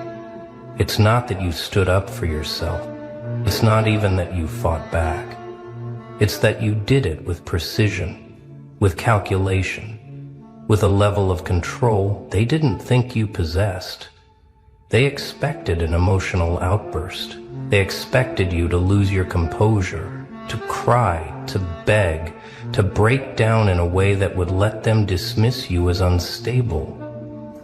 It's not that you stood up for yourself. It's not even that you fought back. It's that you did it with precision, with calculation, with a level of control they didn't think you possessed. They expected an emotional outburst. They expected you to lose your composure, to cry, to beg, to break down in a way that would let them dismiss you as unstable.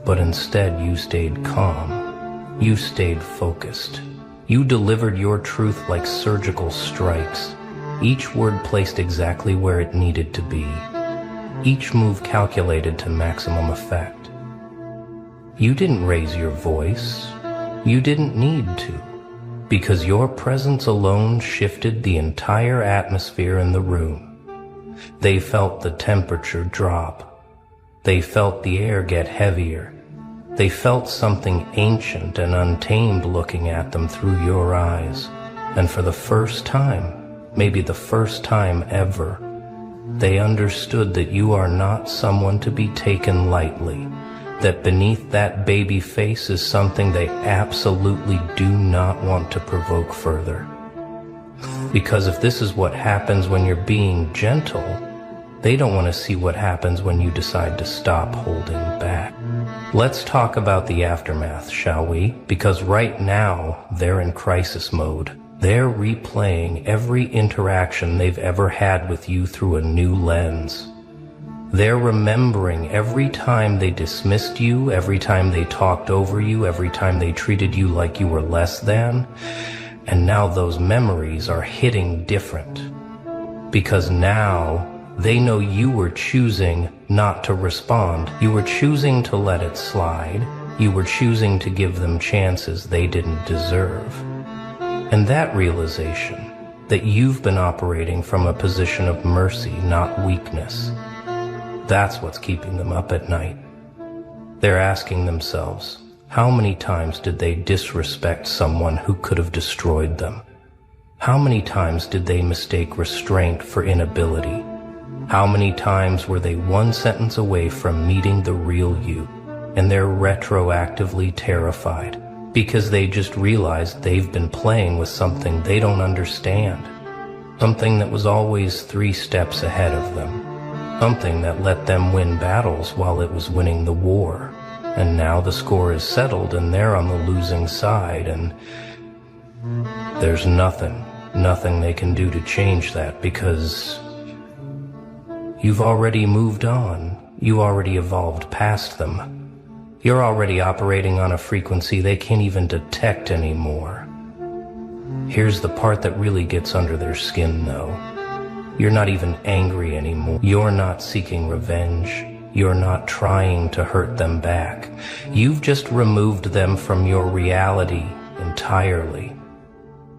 But instead you stayed calm. You stayed focused. You delivered your truth like surgical strikes, each word placed exactly where it needed to be, each move calculated to maximum effect. You didn't raise your voice. You didn't need to, because your presence alone shifted the entire atmosphere in the room. They felt the temperature drop. They felt the air get heavier. They felt something ancient and untamed looking at them through your eyes. And for the first time, maybe the first time ever, they understood that you are not someone to be taken lightly, that beneath that baby face is something they absolutely do not want to provoke further. Because if this is what happens when you're being gentle, they don't want to see what happens when you decide to stop holding back. Let's talk about the aftermath, shall we? Because right now, they're in crisis mode. They're replaying every interaction they've ever had with you through a new lens. They're remembering every time they dismissed you, every time they talked over you, every time they treated you like you were less than. And now those memories are hitting different. Because now they know you were choosing not to respond. You were choosing to let it slide. You were choosing to give them chances they didn't deserve. And that realization, that you've been operating from a position of mercy, not weakness, that's what's keeping them up at night. They're asking themselves, how many times did they disrespect someone who could have destroyed them? How many times did they mistake restraint for inability? How many times were they one sentence away from meeting the real you, and they're retroactively terrified because they just realized they've been playing with something they don't understand, something that was always 3 steps ahead of them, something that let them win battles while it was winning the war, and now the score is settled and they're on the losing side, and there's nothing they can do to change that because you've already moved on. You already evolved past them. You're already operating on a frequency they can't even detect anymore. Here's the part that really gets under their skin, though. You're not even angry anymore. You're not seeking revenge. You're not trying to hurt them back. You've just removed them from your reality entirely.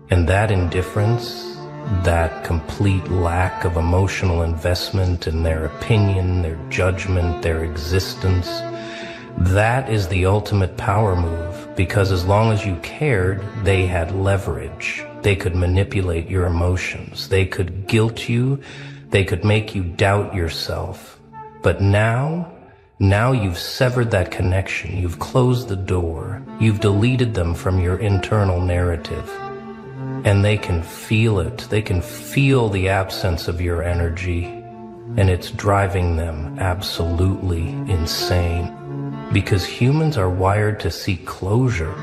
And that indifference, that complete lack of emotional investment in their opinion, their judgment, their existence, that is the ultimate power move, because as long as you cared, they had leverage. They could manipulate your emotions. They could guilt you. They could make you doubt yourself. But now you've severed that connection. You've closed the door. You've deleted them from your internal narrative. And they can feel it. They can feel the absence of your energy, and it's driving them absolutely insane. Because humans are wired to seek closure,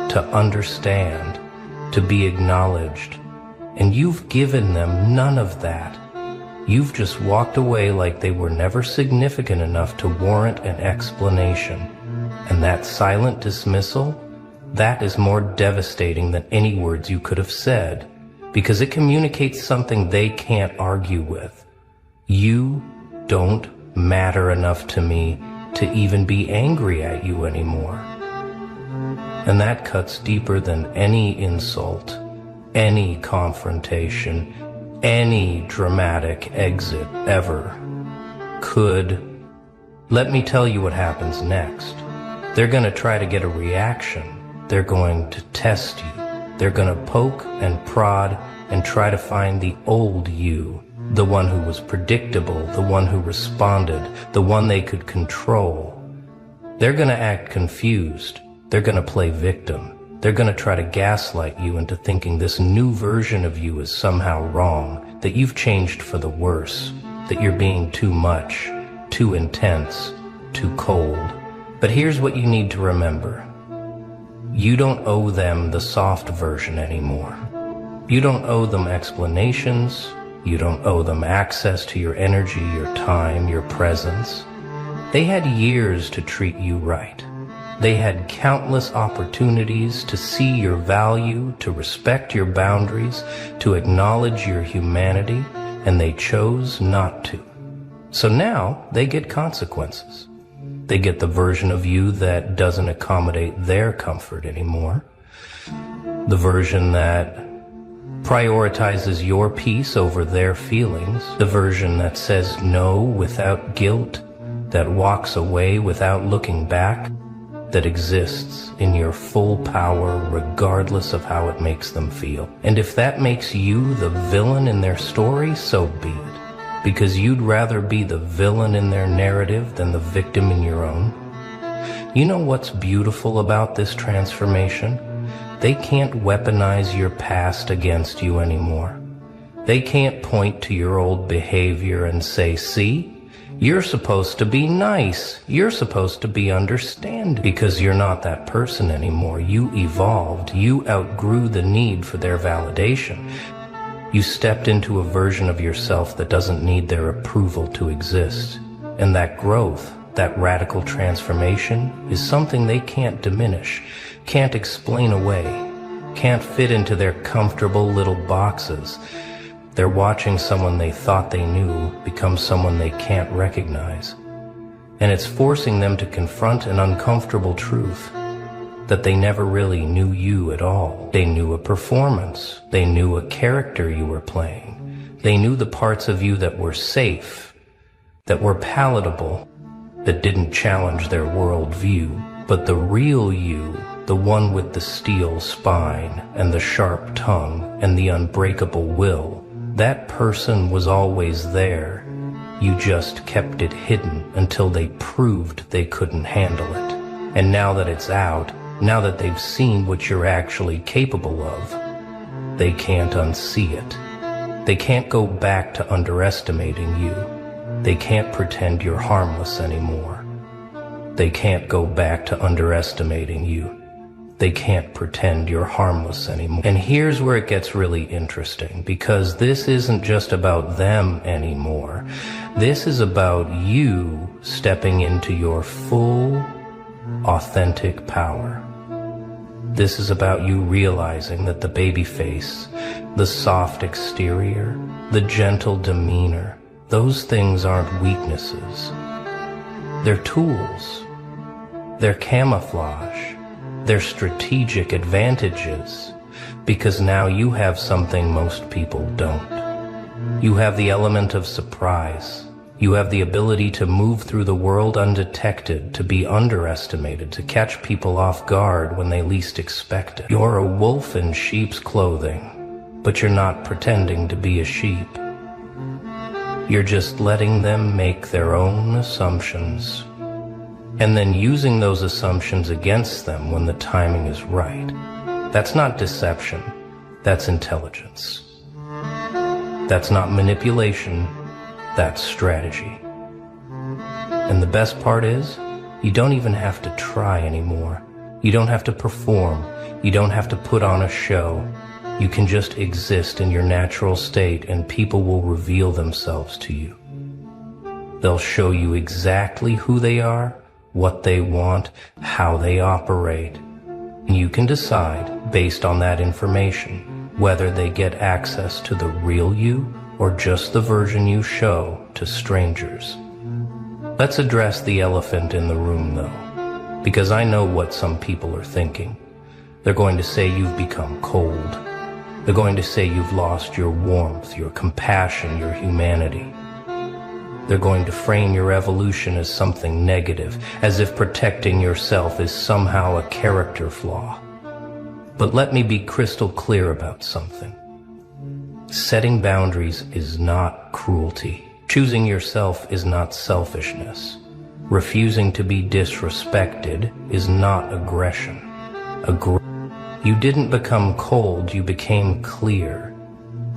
to understand, to be acknowledged. And you've given them none of that. You've just walked away like they were never significant enough to warrant an explanation. And that silent dismissal, that is more devastating than any words you could have said, because it communicates something they can't argue with. You don't matter enough to me to even be angry at you anymore. And that cuts deeper than any insult, any confrontation, any dramatic exit ever could. Let me tell you what happens next. They're going to try to get a reaction. They're going to test you. They're going to poke and prod and try to find the old you, the one who was predictable, the one who responded, the one they could control. They're gonna act confused. They're gonna play victim. They're gonna try to gaslight you into thinking this new version of you is somehow wrong, that you've changed for the worse, that you're being too much, too intense, too cold. But here's what you need to remember. You don't owe them the soft version anymore. You don't owe them explanations. You don't owe them access to your energy, your time, your presence. They had years to treat you right. They had countless opportunities to see your value, to respect your boundaries, to acknowledge your humanity, and they chose not to. So now they get consequences. They get the version of you that doesn't accommodate their comfort anymore. The version that prioritizes your peace over their feelings. The version that says no without guilt, that walks away without looking back, that exists in your full power regardless of how it makes them feel. And if that makes you the villain in their story, so be it. Because you'd rather be the villain in their narrative than the victim in your own. You know what's beautiful about this transformation? They can't weaponize your past against you anymore. They can't point to your old behavior and say, see, you're supposed to be nice. You're supposed to be understanding. Because you're not that person anymore. You evolved. You outgrew the need for their validation. You stepped into a version of yourself that doesn't need their approval to exist. And that growth, that radical transformation, is something they can't diminish, can't explain away, can't fit into their comfortable little boxes. They're watching someone they thought they knew become someone they can't recognize. And it's forcing them to confront an uncomfortable truth, that they never really knew you at all. They knew a performance. They knew a character you were playing. They knew the parts of you that were safe, that were palatable, that didn't challenge their worldview. But the real you, the one with the steel spine and the sharp tongue and the unbreakable will, that person was always there. You just kept it hidden until they proved they couldn't handle it. And now that it's out, now that they've seen what you're actually capable of, they can't unsee it. They can't go back to underestimating you. They can't pretend you're harmless anymore. They can't go back to underestimating you. They can't pretend you're harmless anymore. And here's where it gets really interesting, because this isn't just about them anymore. This is about you stepping into your full, authentic power. This is about you realizing that the baby face, the soft exterior, the gentle demeanor, those things aren't weaknesses. They're tools. They're camouflage. They're strategic advantages, because now you have something most people don't. You have the element of surprise. You have the ability to move through the world undetected, to be underestimated, to catch people off guard when they least expect it. You're a wolf in sheep's clothing, but you're not pretending to be a sheep. You're just letting them make their own assumptions, and then using those assumptions against them when the timing is right. That's not deception. That's intelligence. That's not manipulation. That's strategy. And the best part is, you don't even have to try anymore. You don't have to perform. You don't have to put on a show. You can just exist in your natural state, and people will reveal themselves to you. They'll show you exactly who they are, what they want, how they operate. And you can decide, based on that information, whether they get access to the real you or just the version you show to strangers. Let's address the elephant in the room, though, because I know what some people are thinking. They're going to say you've become cold. They're going to say you've lost your warmth, your compassion, your humanity. They're going to frame your evolution as something negative, as if protecting yourself is somehow a character flaw. But let me be crystal clear about something. Setting boundaries is not cruelty. Choosing yourself is not selfishness. Refusing to be disrespected is not aggression. You didn't become cold, you became clear.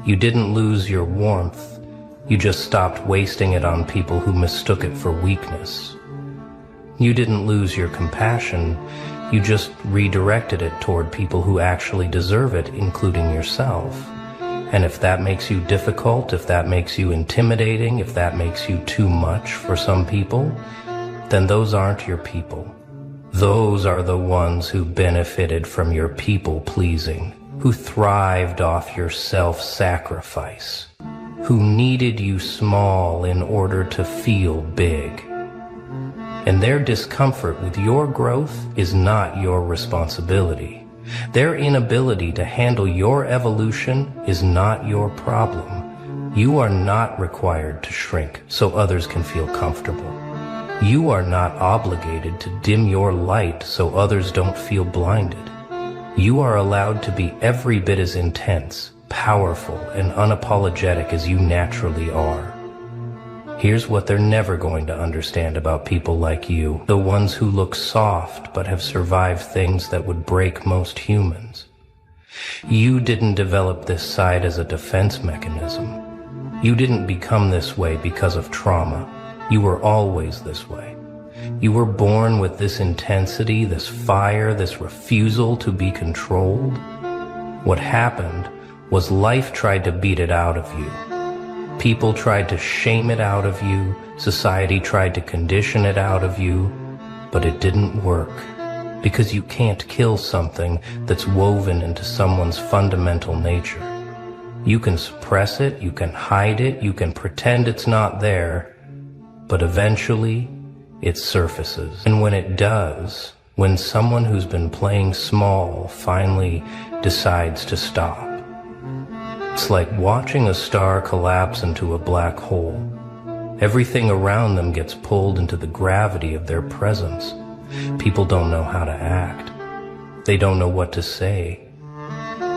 You didn't lose your warmth, you just stopped wasting it on people who mistook it for weakness. You didn't lose your compassion, you just redirected it toward people who actually deserve it, including yourself. And if that makes you difficult, if that makes you intimidating, if that makes you too much for some people, then those aren't your people. Those are the ones who benefited from your people-pleasing, who thrived off your self-sacrifice, who needed you small in order to feel big. And their discomfort with your growth is not your responsibility. Their inability to handle your evolution is not your problem. You are not required to shrink so others can feel comfortable. You are not obligated to dim your light so others don't feel blinded. You are allowed to be every bit as intense, powerful, and unapologetic as you naturally are. Here's what they're never going to understand about people like you, the ones who look soft but have survived things that would break most humans. You didn't develop this side as a defense mechanism. You didn't become this way because of trauma. You were always this way. You were born with this intensity, this fire, this refusal to be controlled. What happened was life tried to beat it out of you. People tried to shame it out of you. Society tried to condition it out of you. But it didn't work. Because you can't kill something that's woven into someone's fundamental nature. You can suppress it, you can hide it, you can pretend it's not there. But eventually, it surfaces. And when it does, when someone who's been playing small finally decides to stop, it's like watching a star collapse into a black hole. Everything around them gets pulled into the gravity of their presence. People don't know how to act. They don't know what to say.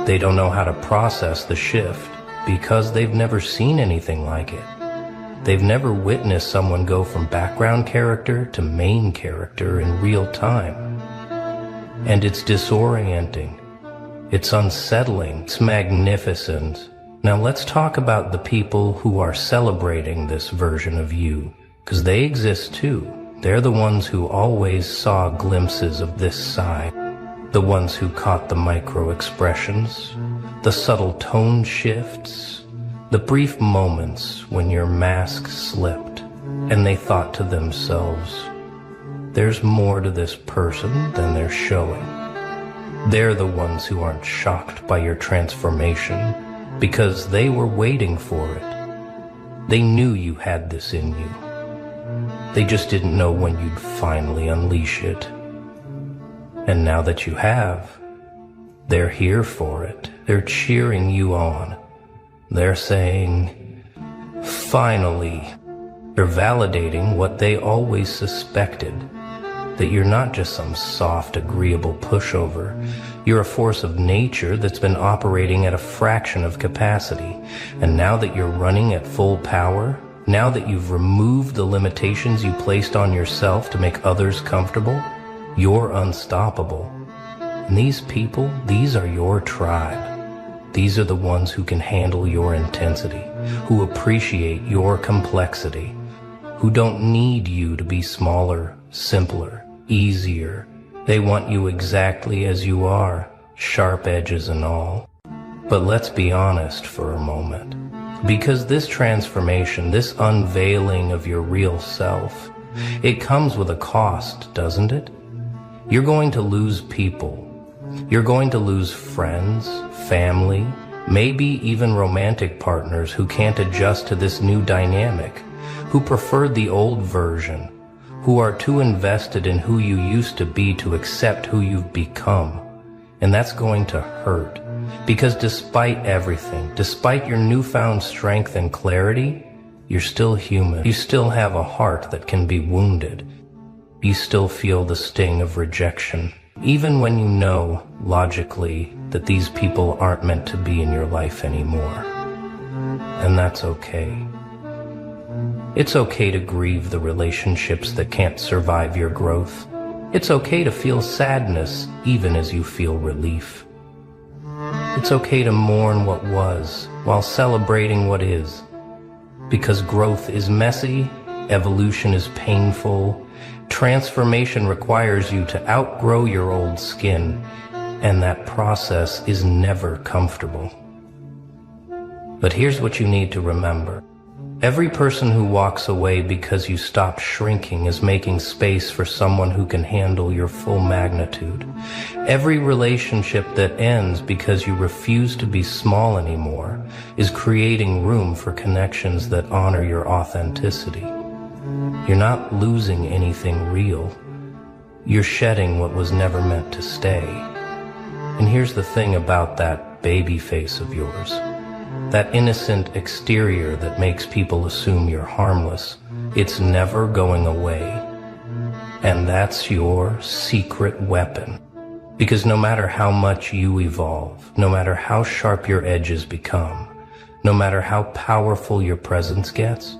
They don't know how to process the shift because they've never seen anything like it. They've never witnessed someone go from background character to main character in real time. And it's disorienting. It's unsettling. It's magnificent. Now let's talk about the people who are celebrating this version of you, because they exist too. They're the ones who always saw glimpses of this side. The ones who caught the micro expressions, the subtle tone shifts, the brief moments when your mask slipped and they thought to themselves, there's more to this person than they're showing. They're the ones who aren't shocked by your transformation because they were waiting for it. They knew you had this in you. They just didn't know when you'd finally unleash it. And now that you have, they're here for it. They're cheering you on. They're saying, finally. They're validating what they always suspected, that you're not just some soft, agreeable pushover. You're a force of nature that's been operating at a fraction of capacity. And now that you're running at full power, now that you've removed the limitations you placed on yourself to make others comfortable, you're unstoppable. And these people, these are your tribe. These are the ones who can handle your intensity, who appreciate your complexity, who don't need you to be smaller, simpler, easier. They want you exactly as you are, sharp edges and all. But let's be honest for a moment. Because this transformation, this unveiling of your real self, it comes with a cost, doesn't it? You're going to lose people. You're going to lose friends, family, maybe even romantic partners who can't adjust to this new dynamic, who preferred the old version, who are too invested in who you used to be to accept who you've become. And that's going to hurt, because despite everything, despite your newfound strength and clarity, you're still human. You still have a heart that can be wounded. You still feel the sting of rejection. Even when you know, logically, that these people aren't meant to be in your life anymore. and that's okay. It's okay to grieve the relationships that can't survive your growth. It's okay to feel sadness even as you feel relief. It's okay to mourn what was while celebrating what is. Because growth is messy, evolution is painful, transformation requires you to outgrow your old skin, and that process is never comfortable. But here's what you need to remember. Every person who walks away because you stop shrinking is making space for someone who can handle your full magnitude. Every relationship that ends because you refuse to be small anymore is creating room for connections that honor your authenticity. You're not losing anything real. You're shedding what was never meant to stay. And here's the thing about that baby face of yours. That innocent exterior that makes people assume you're harmless, it's never going away. And that's your secret weapon. Because no matter how much you evolve, no matter how sharp your edges become, no matter how powerful your presence gets,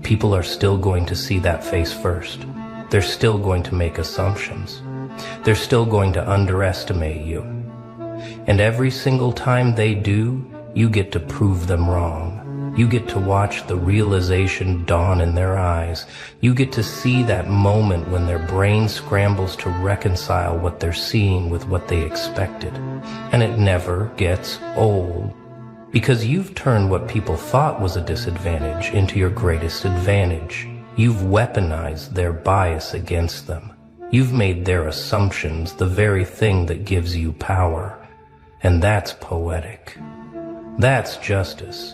people are still going to see that face first. They're still going to make assumptions. They're still going to underestimate you. And every single time they do, you get to prove them wrong. You get to watch the realization dawn in their eyes. You get to see that moment when their brain scrambles to reconcile what they're seeing with what they expected. And it never gets old. Because you've turned what people thought was a disadvantage into your greatest advantage. You've weaponized their bias against them. You've made their assumptions the very thing that gives you power. And that's poetic. That's justice.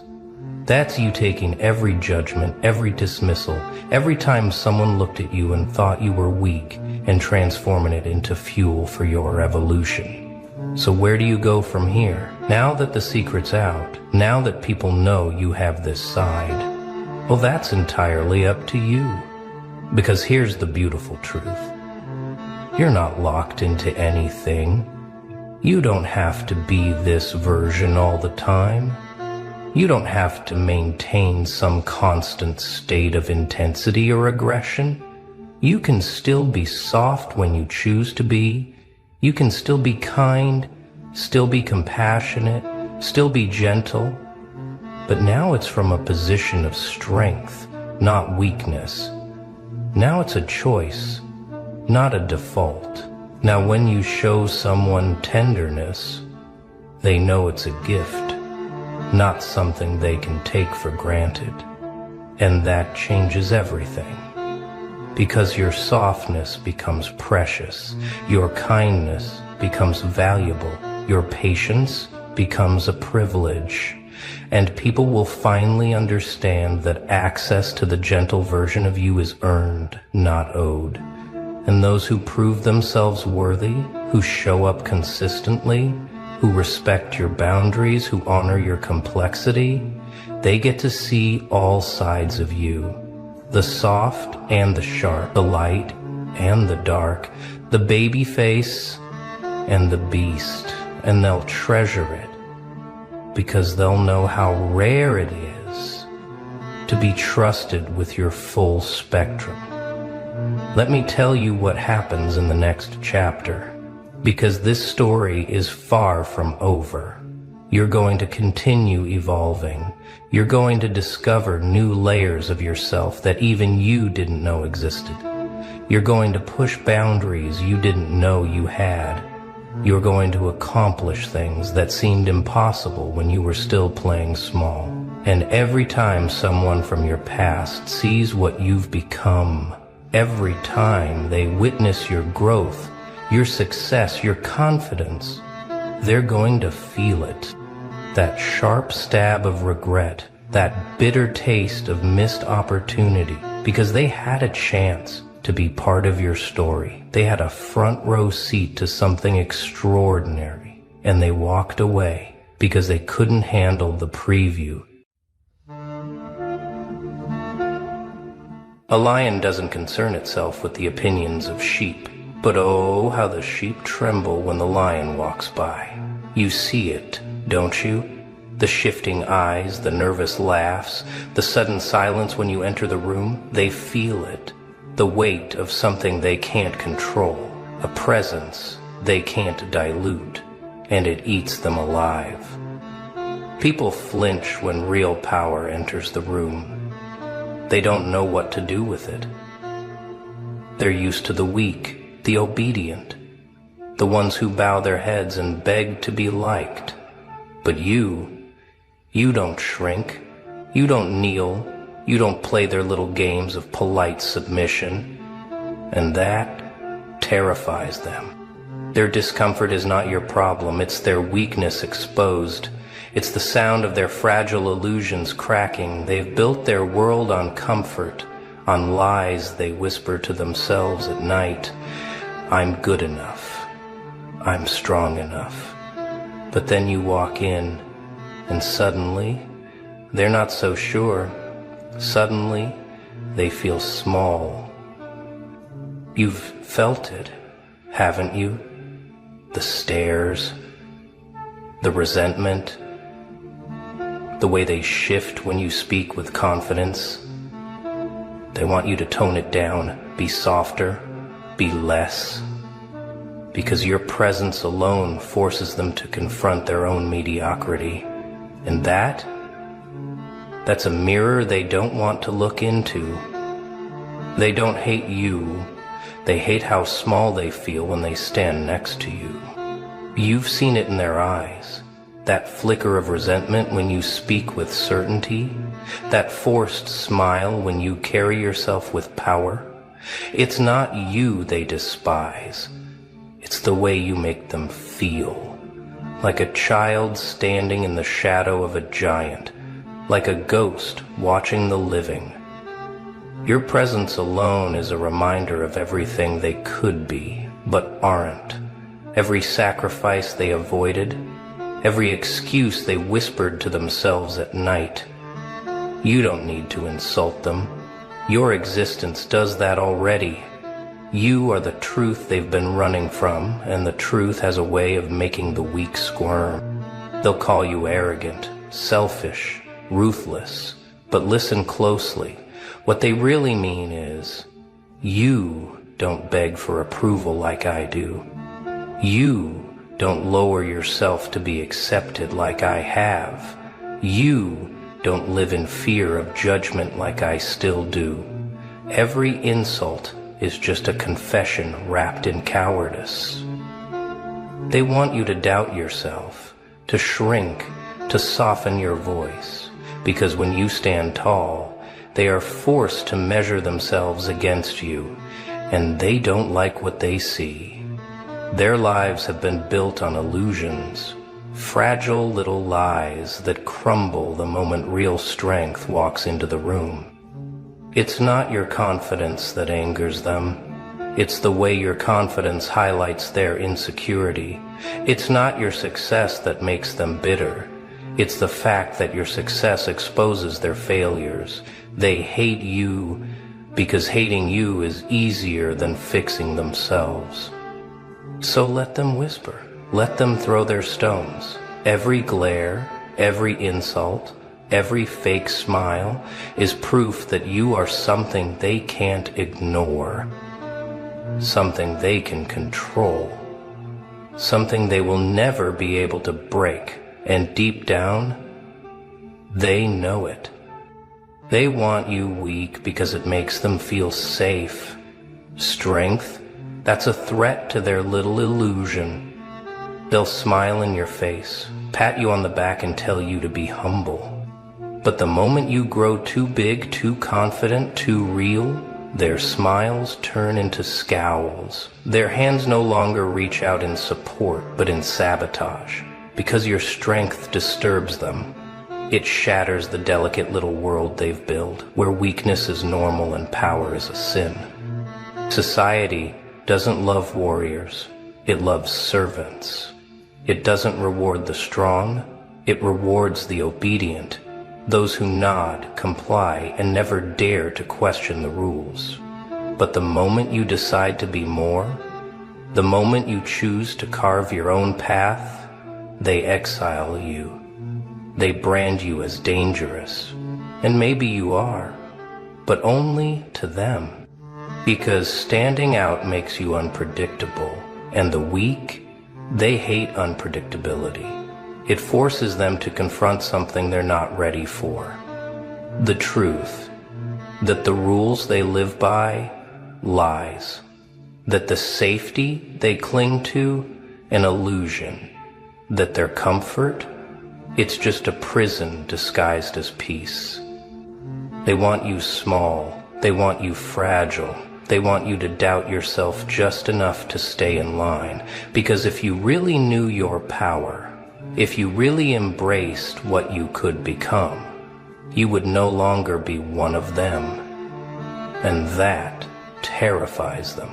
That's you taking every judgment, every dismissal, every time someone looked at you and thought you were weak, and transforming it into fuel for your evolution. So where do you go from here? Now that the secret's out, now that people know you have this side, well, that's entirely up to you. Because here's the beautiful truth. You're not locked into anything. You don't have to be this version all the time. You don't have to maintain some constant state of intensity or aggression. You can still be soft when you choose to be. You can still be kind, still be compassionate, still be gentle. But now it's from a position of strength, not weakness. Now it's a choice, not a default. Now when you show someone tenderness, they know it's a gift, not something they can take for granted. And that changes everything. Because your softness becomes precious, your kindness becomes valuable, your patience becomes a privilege, and people will finally understand that access to the gentle version of you is earned, not owed. And those who prove themselves worthy, who show up consistently, who respect your boundaries, who honor your complexity, they get to see all sides of you. The soft and the sharp, the light and the dark, the baby face and the beast, and they'll treasure it because they'll know how rare it is to be trusted with your full spectrum. Let me tell you what happens in the next chapter, because this story is far from over. You're going to continue evolving. You're going to discover new layers of yourself that even you didn't know existed. You're going to push boundaries you didn't know you had. You're going to accomplish things that seemed impossible when you were still playing small. And every time someone from your past sees what you've become, every time they witness your growth, your success, your confidence, they're going to feel it. That sharp stab of regret, that bitter taste of missed opportunity, because they had a chance to be part of your story. They had a front row seat to something extraordinary, and they walked away because they couldn't handle the preview. A lion doesn't concern itself with the opinions of sheep, but oh, how the sheep tremble when the lion walks by. You see it, don't you? The shifting eyes, the nervous laughs, the sudden silence when you enter the room, they feel it. The weight of something they can't control, a presence they can't dilute, and it eats them alive. People flinch when real power enters the room. They don't know what to do with it. They're used to the weak, the obedient, the ones who bow their heads and beg to be liked. But you don't shrink, you don't kneel, you don't play their little games of polite submission, and that terrifies them. Their discomfort is not your problem, it's their weakness exposed. It's the sound of their fragile illusions cracking. They've built their world on comfort, on lies they whisper to themselves at night. I'm good enough. I'm strong enough. But then you walk in, and suddenly, they're not so sure. Suddenly, they feel small. You've felt it, haven't you? The stares, the resentment, the way they shift when you speak with confidence. They want you to tone it down, be softer, be less, because your presence alone forces them to confront their own mediocrity. And that's a mirror they don't want to look into. They don't hate you, they hate how small they feel when they stand next to you. You've seen it in their eyes. That flicker of resentment when you speak with certainty, that forced smile when you carry yourself with power. It's not you they despise, it's the way you make them feel. Like a child standing in the shadow of a giant, like a ghost watching the living. Your presence alone is a reminder of everything they could be, but aren't. Every sacrifice they avoided, every excuse they whispered to themselves at night. You don't need to insult them. Your existence does that already. You are the truth they've been running from, and the truth has a way of making the weak squirm. They'll call you arrogant, selfish, ruthless, but listen closely. What they really mean is, you don't beg for approval like I do. You don't lower yourself to be accepted like I have. You don't live in fear of judgment like I still do. Every insult is just a confession wrapped in cowardice. They want you to doubt yourself, to shrink, to soften your voice, because when you stand tall, they are forced to measure themselves against you, and they don't like what they see. Their lives have been built on illusions, fragile little lies that crumble the moment real strength walks into the room. It's not your confidence that angers them. It's the way your confidence highlights their insecurity. It's not your success that makes them bitter. It's the fact that your success exposes their failures. They hate you because hating you is easier than fixing themselves. So let them whisper. Let them throw their stones. Every glare, every insult, every fake smile is proof that you are something they can't ignore, something they can control, something they will never be able to break, and deep down, they know it. They want you weak because it makes them feel safe. Strength, that's a threat to their little illusion. They'll smile in your face, pat you on the back and tell you to be humble. But the moment you grow too big, too confident, too real, their smiles turn into scowls. Their hands no longer reach out in support, but in sabotage, because your strength disturbs them. It shatters the delicate little world they've built, where weakness is normal and power is a sin. Society doesn't love warriors, it loves servants. It doesn't reward the strong, it rewards the obedient, those who nod, comply, and never dare to question the rules. But the moment you decide to be more, the moment you choose to carve your own path, they exile you. They brand you as dangerous. And maybe you are, but only to them. Because standing out makes you unpredictable, and the weak, they hate unpredictability. It forces them to confront something they're not ready for. The truth, that the rules they live by, lies. That the safety they cling to, an illusion. That their comfort, it's just a prison disguised as peace. They want you small, they want you fragile, they want you to doubt yourself just enough to stay in line. Because if you really knew your power, if you really embraced what you could become, you would no longer be one of them. And that terrifies them.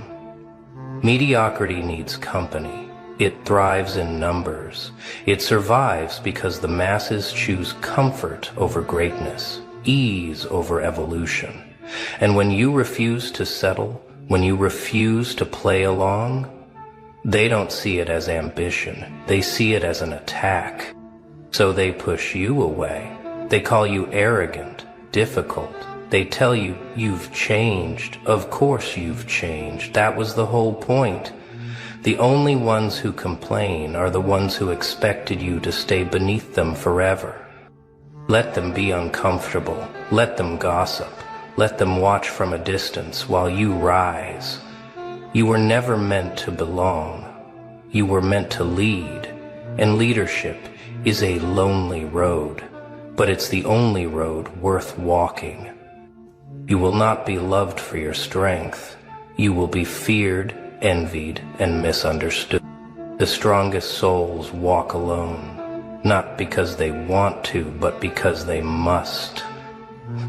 Mediocrity needs company. It thrives in numbers. It survives because the masses choose comfort over greatness, ease over evolution. And when you refuse to settle, when you refuse to play along, they don't see it as ambition. They see it as an attack. So they push you away. They call you arrogant, difficult. They tell you, you've changed. Of course you've changed. That was the whole point. The only ones who complain are the ones who expected you to stay beneath them forever. Let them be uncomfortable. Let them gossip. Let them watch from a distance while you rise. You were never meant to belong. You were meant to lead. And leadership is a lonely road, but it's the only road worth walking. You will not be loved for your strength. You will be feared, envied, and misunderstood. The strongest souls walk alone, not because they want to, but because they must.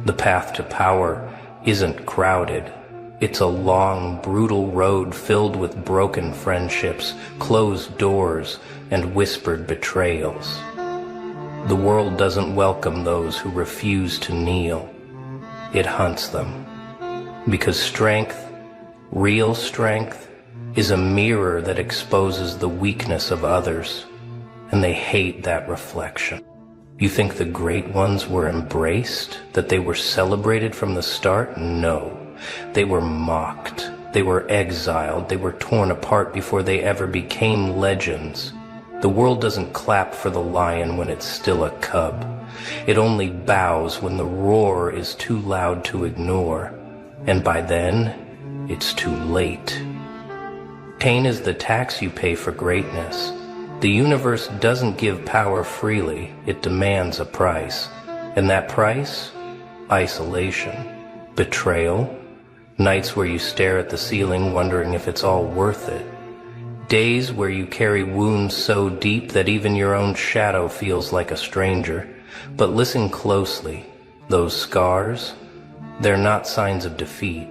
The path to power isn't crowded. It's a long, brutal road filled with broken friendships, closed doors, and whispered betrayals. The world doesn't welcome those who refuse to kneel. It hunts them. Because strength, real strength, is a mirror that exposes the weakness of others, and they hate that reflection. You think the great ones were embraced? That they were celebrated from the start? No. They were mocked. They were exiled. They were torn apart before they ever became legends. The world doesn't clap for the lion when it's still a cub. It only bows when the roar is too loud to ignore. And by then, it's too late. Pain is the tax you pay for greatness. The universe doesn't give power freely. It demands a price. And that price? Isolation. Betrayal. Nights where you stare at the ceiling wondering if it's all worth it. Days where you carry wounds so deep that even your own shadow feels like a stranger. But listen closely. Those scars, they're not signs of defeat.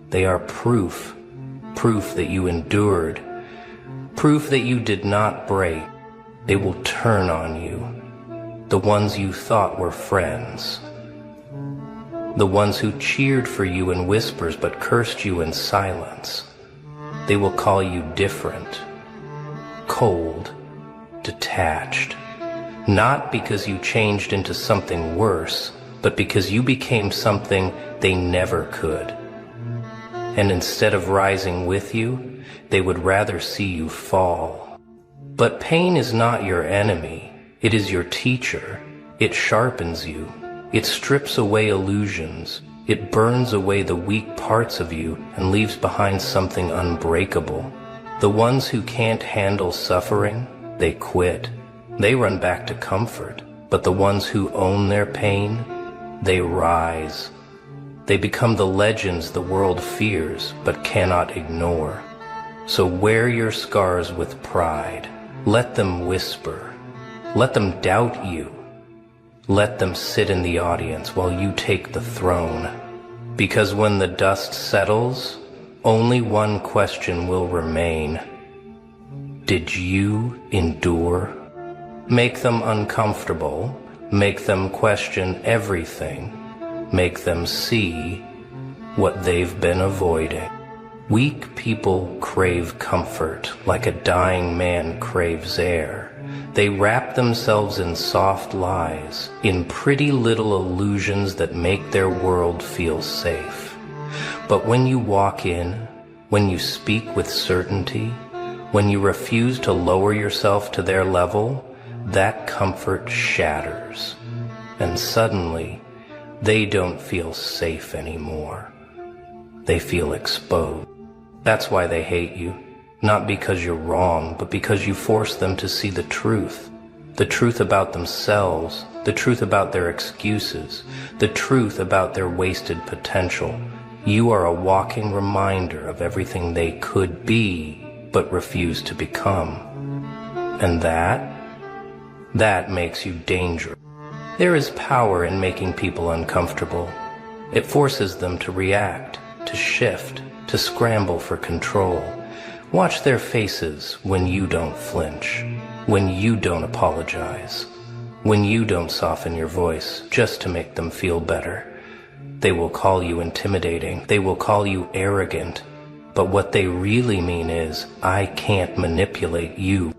They are proof. Proof that you endured. Proof that you did not break. They will turn on you. The ones you thought were friends. The ones who cheered for you in whispers but cursed you in silence. They will call you different, cold, detached. Not because you changed into something worse, but because you became something they never could. And instead of rising with you, they would rather see you fall. But pain is not your enemy. It is your teacher. It sharpens you. It strips away illusions. It burns away the weak parts of you and leaves behind something unbreakable. The ones who can't handle suffering, they quit. They run back to comfort. But the ones who own their pain, they rise. They become the legends the world fears but cannot ignore. So wear your scars with pride. Let them whisper. Let them doubt you. Let them sit in the audience while you take the throne. Because when the dust settles, only one question will remain. Did you endure? Make them uncomfortable. Make them question everything. Make them see what they've been avoiding. Weak people crave comfort like a dying man craves air. They wrap themselves in soft lies, in pretty little illusions that make their world feel safe. But when you walk in, when you speak with certainty, when you refuse to lower yourself to their level, that comfort shatters. And suddenly, they don't feel safe anymore. They feel exposed. That's why they hate you. Not because you're wrong, but because you force them to see the truth about themselves, the truth about their excuses, the truth about their wasted potential. You are a walking reminder of everything they could be, but refuse to become. And that makes you dangerous. There is power in making people uncomfortable. It forces them to react, to shift, to scramble for control. Watch their faces when you don't flinch, when you don't apologize, when you don't soften your voice just to make them feel better. They will call you intimidating, they will call you arrogant, but what they really mean is, I can't manipulate you.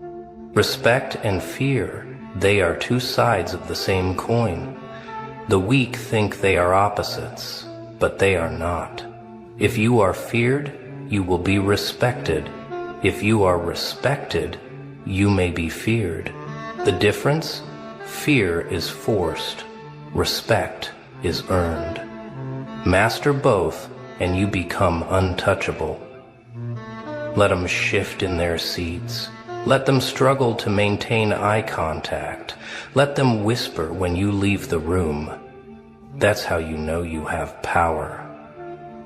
Respect and fear, they are two sides of the same coin. The weak think they are opposites, but they are not. If you are feared, you will be respected. If you are respected, you may be feared. The difference? Fear is forced. Respect is earned. Master both, and you become untouchable. Let them shift in their seats. Let them struggle to maintain eye contact. Let them whisper when you leave the room. That's how you know you have power.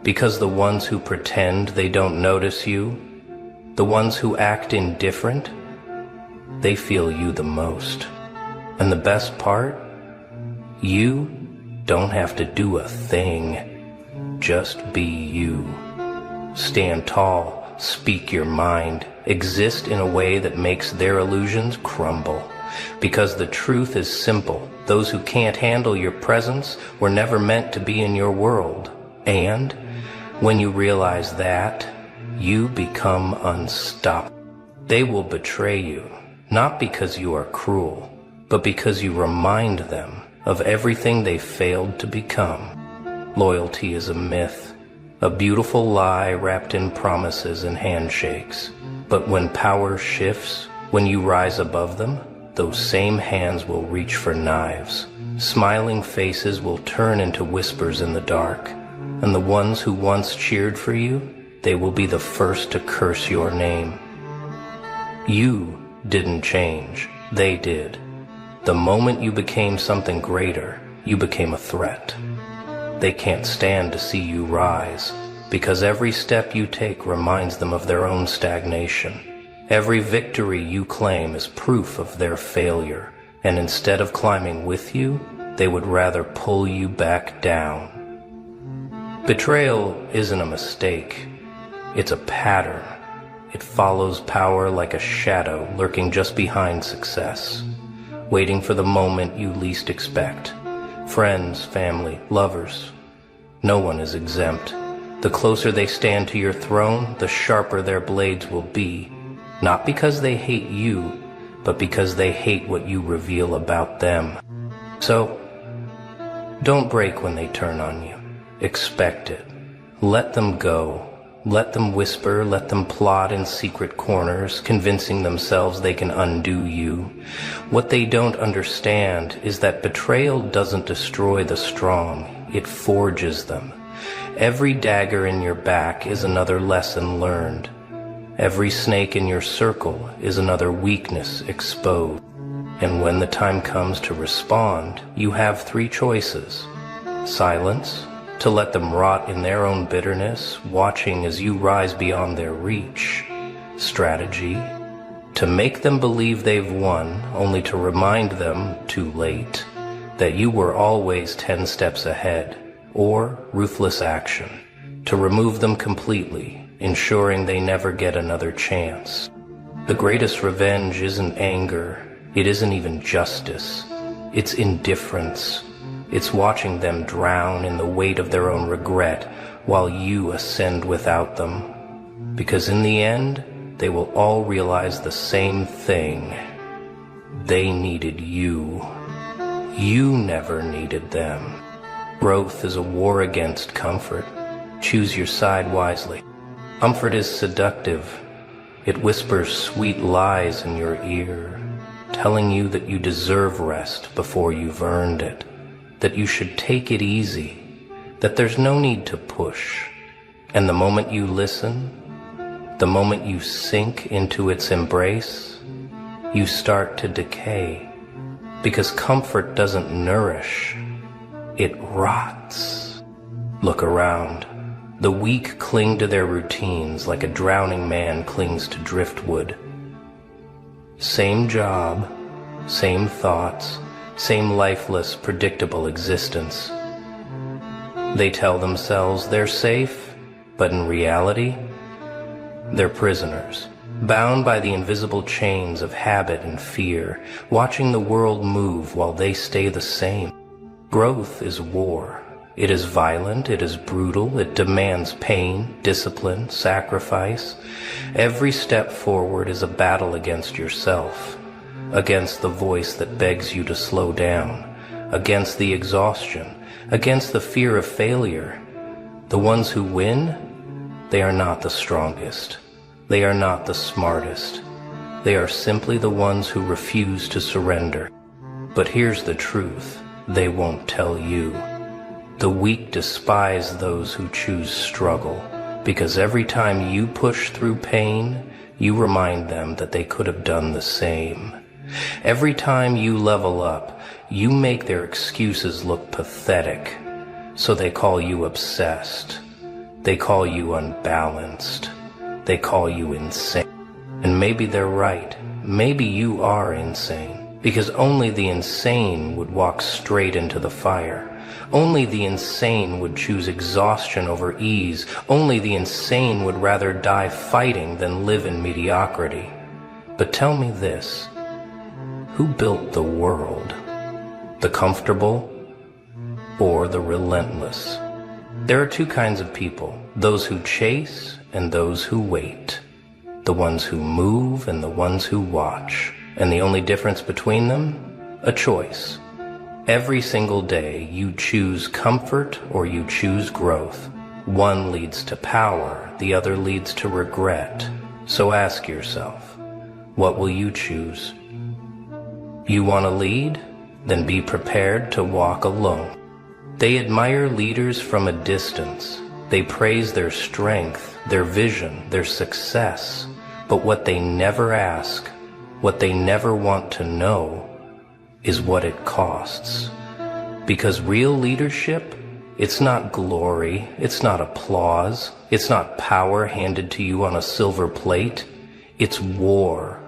Because the ones who pretend they don't notice you, the ones who act indifferent, they feel you the most. And the best part? You don't have to do a thing. Just be you. Stand tall, speak your mind, exist in a way that makes their illusions crumble. Because the truth is simple. Those who can't handle your presence were never meant to be in your world. And when you realize that, you become unstoppable. They will betray you, not because you are cruel, but because you remind them of everything they failed to become. Loyalty is a myth, a beautiful lie wrapped in promises and handshakes. But when power shifts, when you rise above them, those same hands will reach for knives. Smiling faces will turn into whispers in the dark. And the ones who once cheered for you, they will be the first to curse your name. You didn't change, they did. The moment you became something greater, you became a threat. They can't stand to see you rise, because every step you take reminds them of their own stagnation. Every victory you claim is proof of their failure, and instead of climbing with you, they would rather pull you back down. Betrayal isn't a mistake. It's a pattern. It follows power like a shadow lurking just behind success, waiting for the moment you least expect. Friends, family, lovers, no one is exempt. The closer they stand to your throne, the sharper their blades will be, not because they hate you, but because they hate what you reveal about them. So, don't break when they turn on you. Expect it. Let them go. Let them whisper, let them plot in secret corners, convincing themselves they can undo you. What they don't understand is that betrayal doesn't destroy the strong, it forges them. Every dagger in your back is another lesson learned. Every snake in your circle is another weakness exposed. And when the time comes to respond, you have three choices. Silence, to let them rot in their own bitterness, watching as you rise beyond their reach. Strategy, to make them believe they've won, only to remind them, too late, that you were always 10 steps ahead. Or ruthless action, to remove them completely, ensuring they never get another chance. The greatest revenge isn't anger, it isn't even justice, it's indifference. It's watching them drown in the weight of their own regret while you ascend without them. Because in the end, they will all realize the same thing. They needed you. You never needed them. Growth is a war against comfort. Choose your side wisely. Comfort is seductive. It whispers sweet lies in your ear, telling you that you deserve rest before you've earned it, that you should take it easy, that there's no need to push. And the moment you listen, the moment you sink into its embrace, you start to decay, because comfort doesn't nourish, it rots. Look around. The weak cling to their routines like a drowning man clings to driftwood. Same job, same thoughts, same lifeless, predictable existence. They tell themselves they're safe, but in reality, they're prisoners, bound by the invisible chains of habit and fear, watching the world move while they stay the same. Growth is war. It is violent, it is brutal, it demands pain, discipline, sacrifice. Every step forward is a battle against yourself, against the voice that begs you to slow down, against the exhaustion, against the fear of failure. The ones who win, they are not the strongest. They are not the smartest. They are simply the ones who refuse to surrender. But here's the truth, they won't tell you. The weak despise those who choose struggle, because every time you push through pain, you remind them that they could have done the same. Every time you level up, you make their excuses look pathetic, so they call you obsessed. They call you unbalanced. They call you insane. And maybe they're right. Maybe you are insane, because only the insane would walk straight into the fire. Only the insane would choose exhaustion over ease. Only the insane would rather die fighting than live in mediocrity. But tell me this, who built the world? The comfortable or the relentless? There are two kinds of people, those who chase and those who wait. The ones who move and the ones who watch. And the only difference between them? A choice. Every single day you choose comfort or you choose growth. One leads to power, the other leads to regret. So ask yourself, what will you choose? You want to lead? Then be prepared to walk alone. They admire leaders from a distance. They praise their strength, their vision, their success. But what they never ask, what they never want to know, is what it costs. Because real leadership, it's not glory, it's not applause, it's not power handed to you on a silver plate. It's war.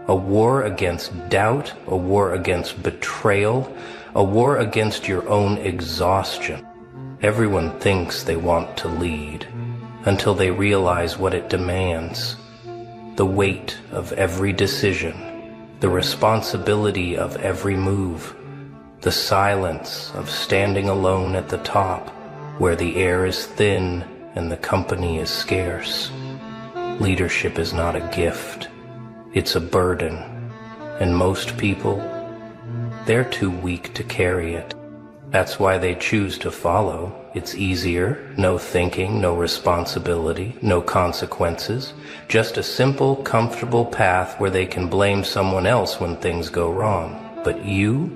A war against doubt, a war against betrayal, a war against your own exhaustion. Everyone thinks they want to lead until they realize what it demands. The weight of every decision, the responsibility of every move, the silence of standing alone at the top, where the air is thin and the company is scarce. Leadership is not a gift, it's a burden, and most people, they're too weak to carry it. That's why they choose to follow. It's easier, no thinking, no responsibility, no consequences, just a simple, comfortable path where they can blame someone else when things go wrong. But you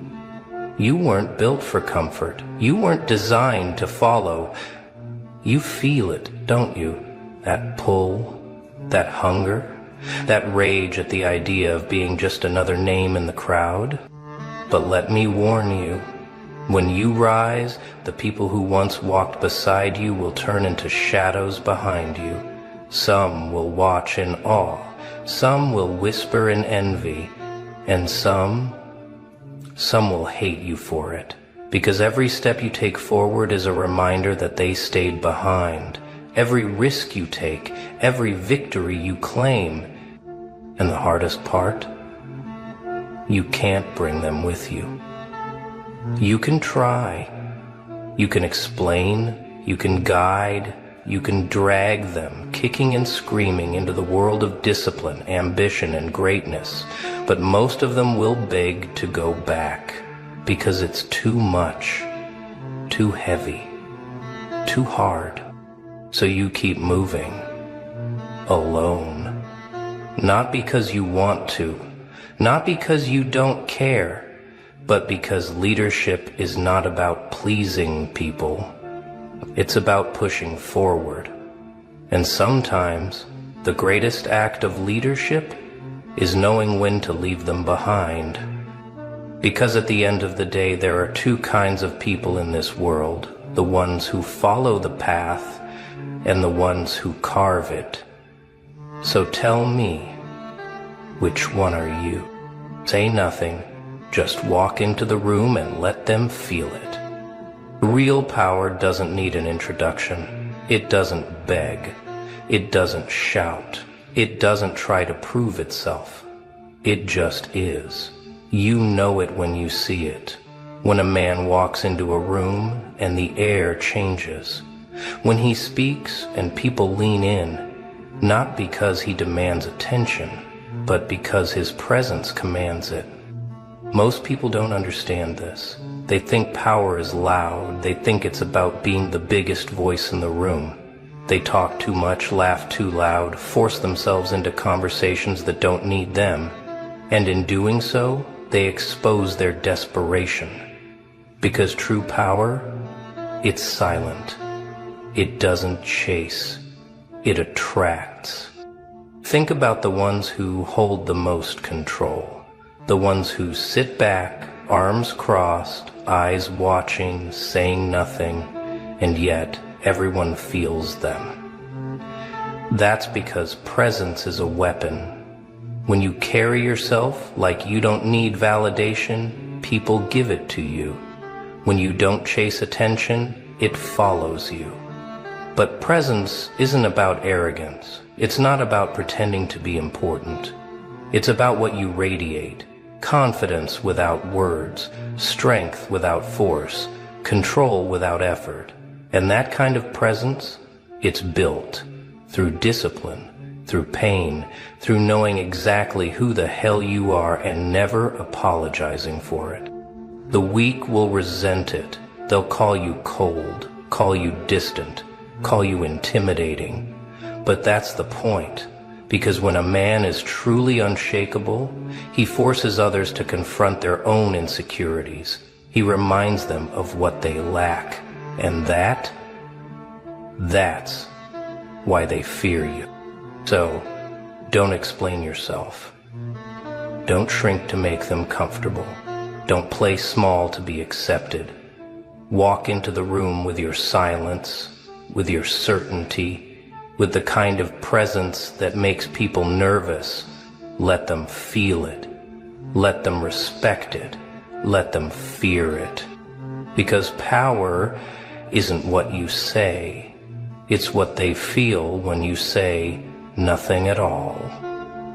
weren't built for comfort. You weren't designed to follow. You feel it, don't you? That pull, that hunger, that rage at the idea of being just another name in the crowd. But let me warn you, when you rise, the people who once walked beside you will turn into shadows behind you. Some will watch in awe, some will whisper in envy, and some will hate you for it. Because every step you take forward is a reminder that they stayed behind. Every risk you take, every victory you claim. And the hardest part? You can't bring them with you. You can try, you can explain, you can guide, you can drag them, kicking and screaming, into the world of discipline, ambition, and greatness, but most of them will beg to go back because it's too much, too heavy, too hard. So you keep moving, alone. Not because you want to, not because you don't care, but because leadership is not about pleasing people. It's about pushing forward. And sometimes the greatest act of leadership is knowing when to leave them behind. Because at the end of the day, there are two kinds of people in this world, the ones who follow the path and the ones who carve it. So tell me, which one are you? Say nothing, just walk into the room and let them feel it. Real power doesn't need an introduction. It doesn't beg. It doesn't shout. It doesn't try to prove itself. It just is. You know it when you see it. When a man walks into a room and the air changes. When he speaks and people lean in, not because he demands attention, but because his presence commands it. Most people don't understand this. They think power is loud. They think it's about being the biggest voice in the room. They talk too much, laugh too loud, force themselves into conversations that don't need them. And in doing so, they expose their desperation. Because true power, it's silent. It doesn't chase. It attracts. Think about the ones who hold the most control. The ones who sit back, arms crossed, eyes watching, saying nothing, and yet everyone feels them. That's because presence is a weapon. When you carry yourself like you don't need validation, people give it to you. When you don't chase attention, it follows you. But presence isn't about arrogance. It's not about pretending to be important. It's about what you radiate. Confidence without words, strength without force, control without effort. And that kind of presence, it's built through discipline, through pain, through knowing exactly who the hell you are and never apologizing for it. The weak will resent it. They'll call you cold, call you distant, call you intimidating. But that's the point, because when a man is truly unshakable, he forces others to confront their own insecurities. He reminds them of what they lack, and that's why they fear you. So, don't explain yourself. Don't shrink to make them comfortable. Don't play small to be accepted. Walk into the room with your silence, with your certainty, with the kind of presence that makes people nervous. Let them feel it. Let them respect it. Let them fear it. Because power isn't what you say. It's what they feel when you say nothing at all.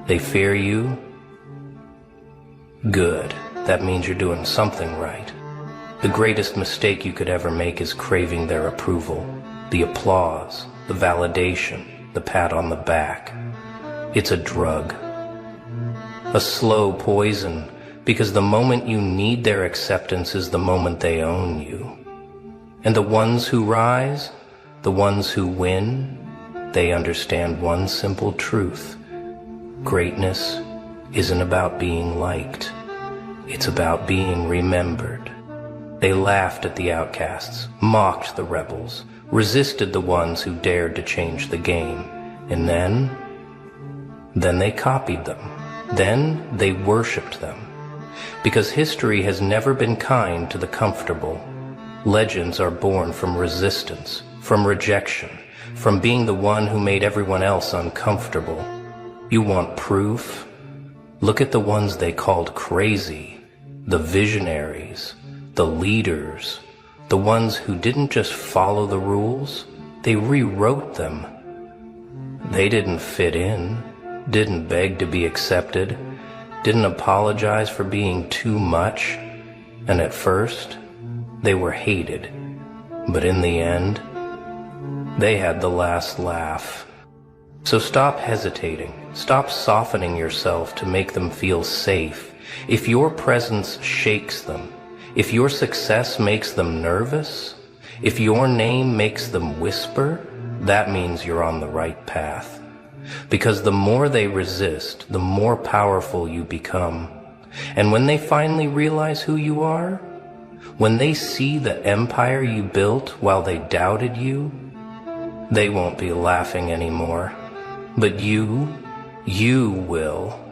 They fear you? Good. That means you're doing something right. The greatest mistake you could ever make is craving their approval, the applause, the validation, the pat on the back. It's a drug. A slow poison, because the moment you need their acceptance is the moment they own you. And the ones who rise, the ones who win, they understand one simple truth. Greatness isn't about being liked. It's about being remembered. They laughed at the outcasts, mocked the rebels, resisted the ones who dared to change the game. And then they copied them. Then they worshipped them. Because history has never been kind to the comfortable. Legends are born from resistance, from rejection, from being the one who made everyone else uncomfortable. You want proof? Look at the ones they called crazy, the visionaries, the leaders, the ones who didn't just follow the rules, they rewrote them. They didn't fit in, didn't beg to be accepted, didn't apologize for being too much, and at first, they were hated. But in the end, they had the last laugh. So stop hesitating. Stop softening yourself to make them feel safe. If your presence shakes them, if your success makes them nervous, if your name makes them whisper, that means you're on the right path. Because the more they resist, the more powerful you become. And when they finally realize who you are, when they see the empire you built while they doubted you, they won't be laughing anymore. But you will.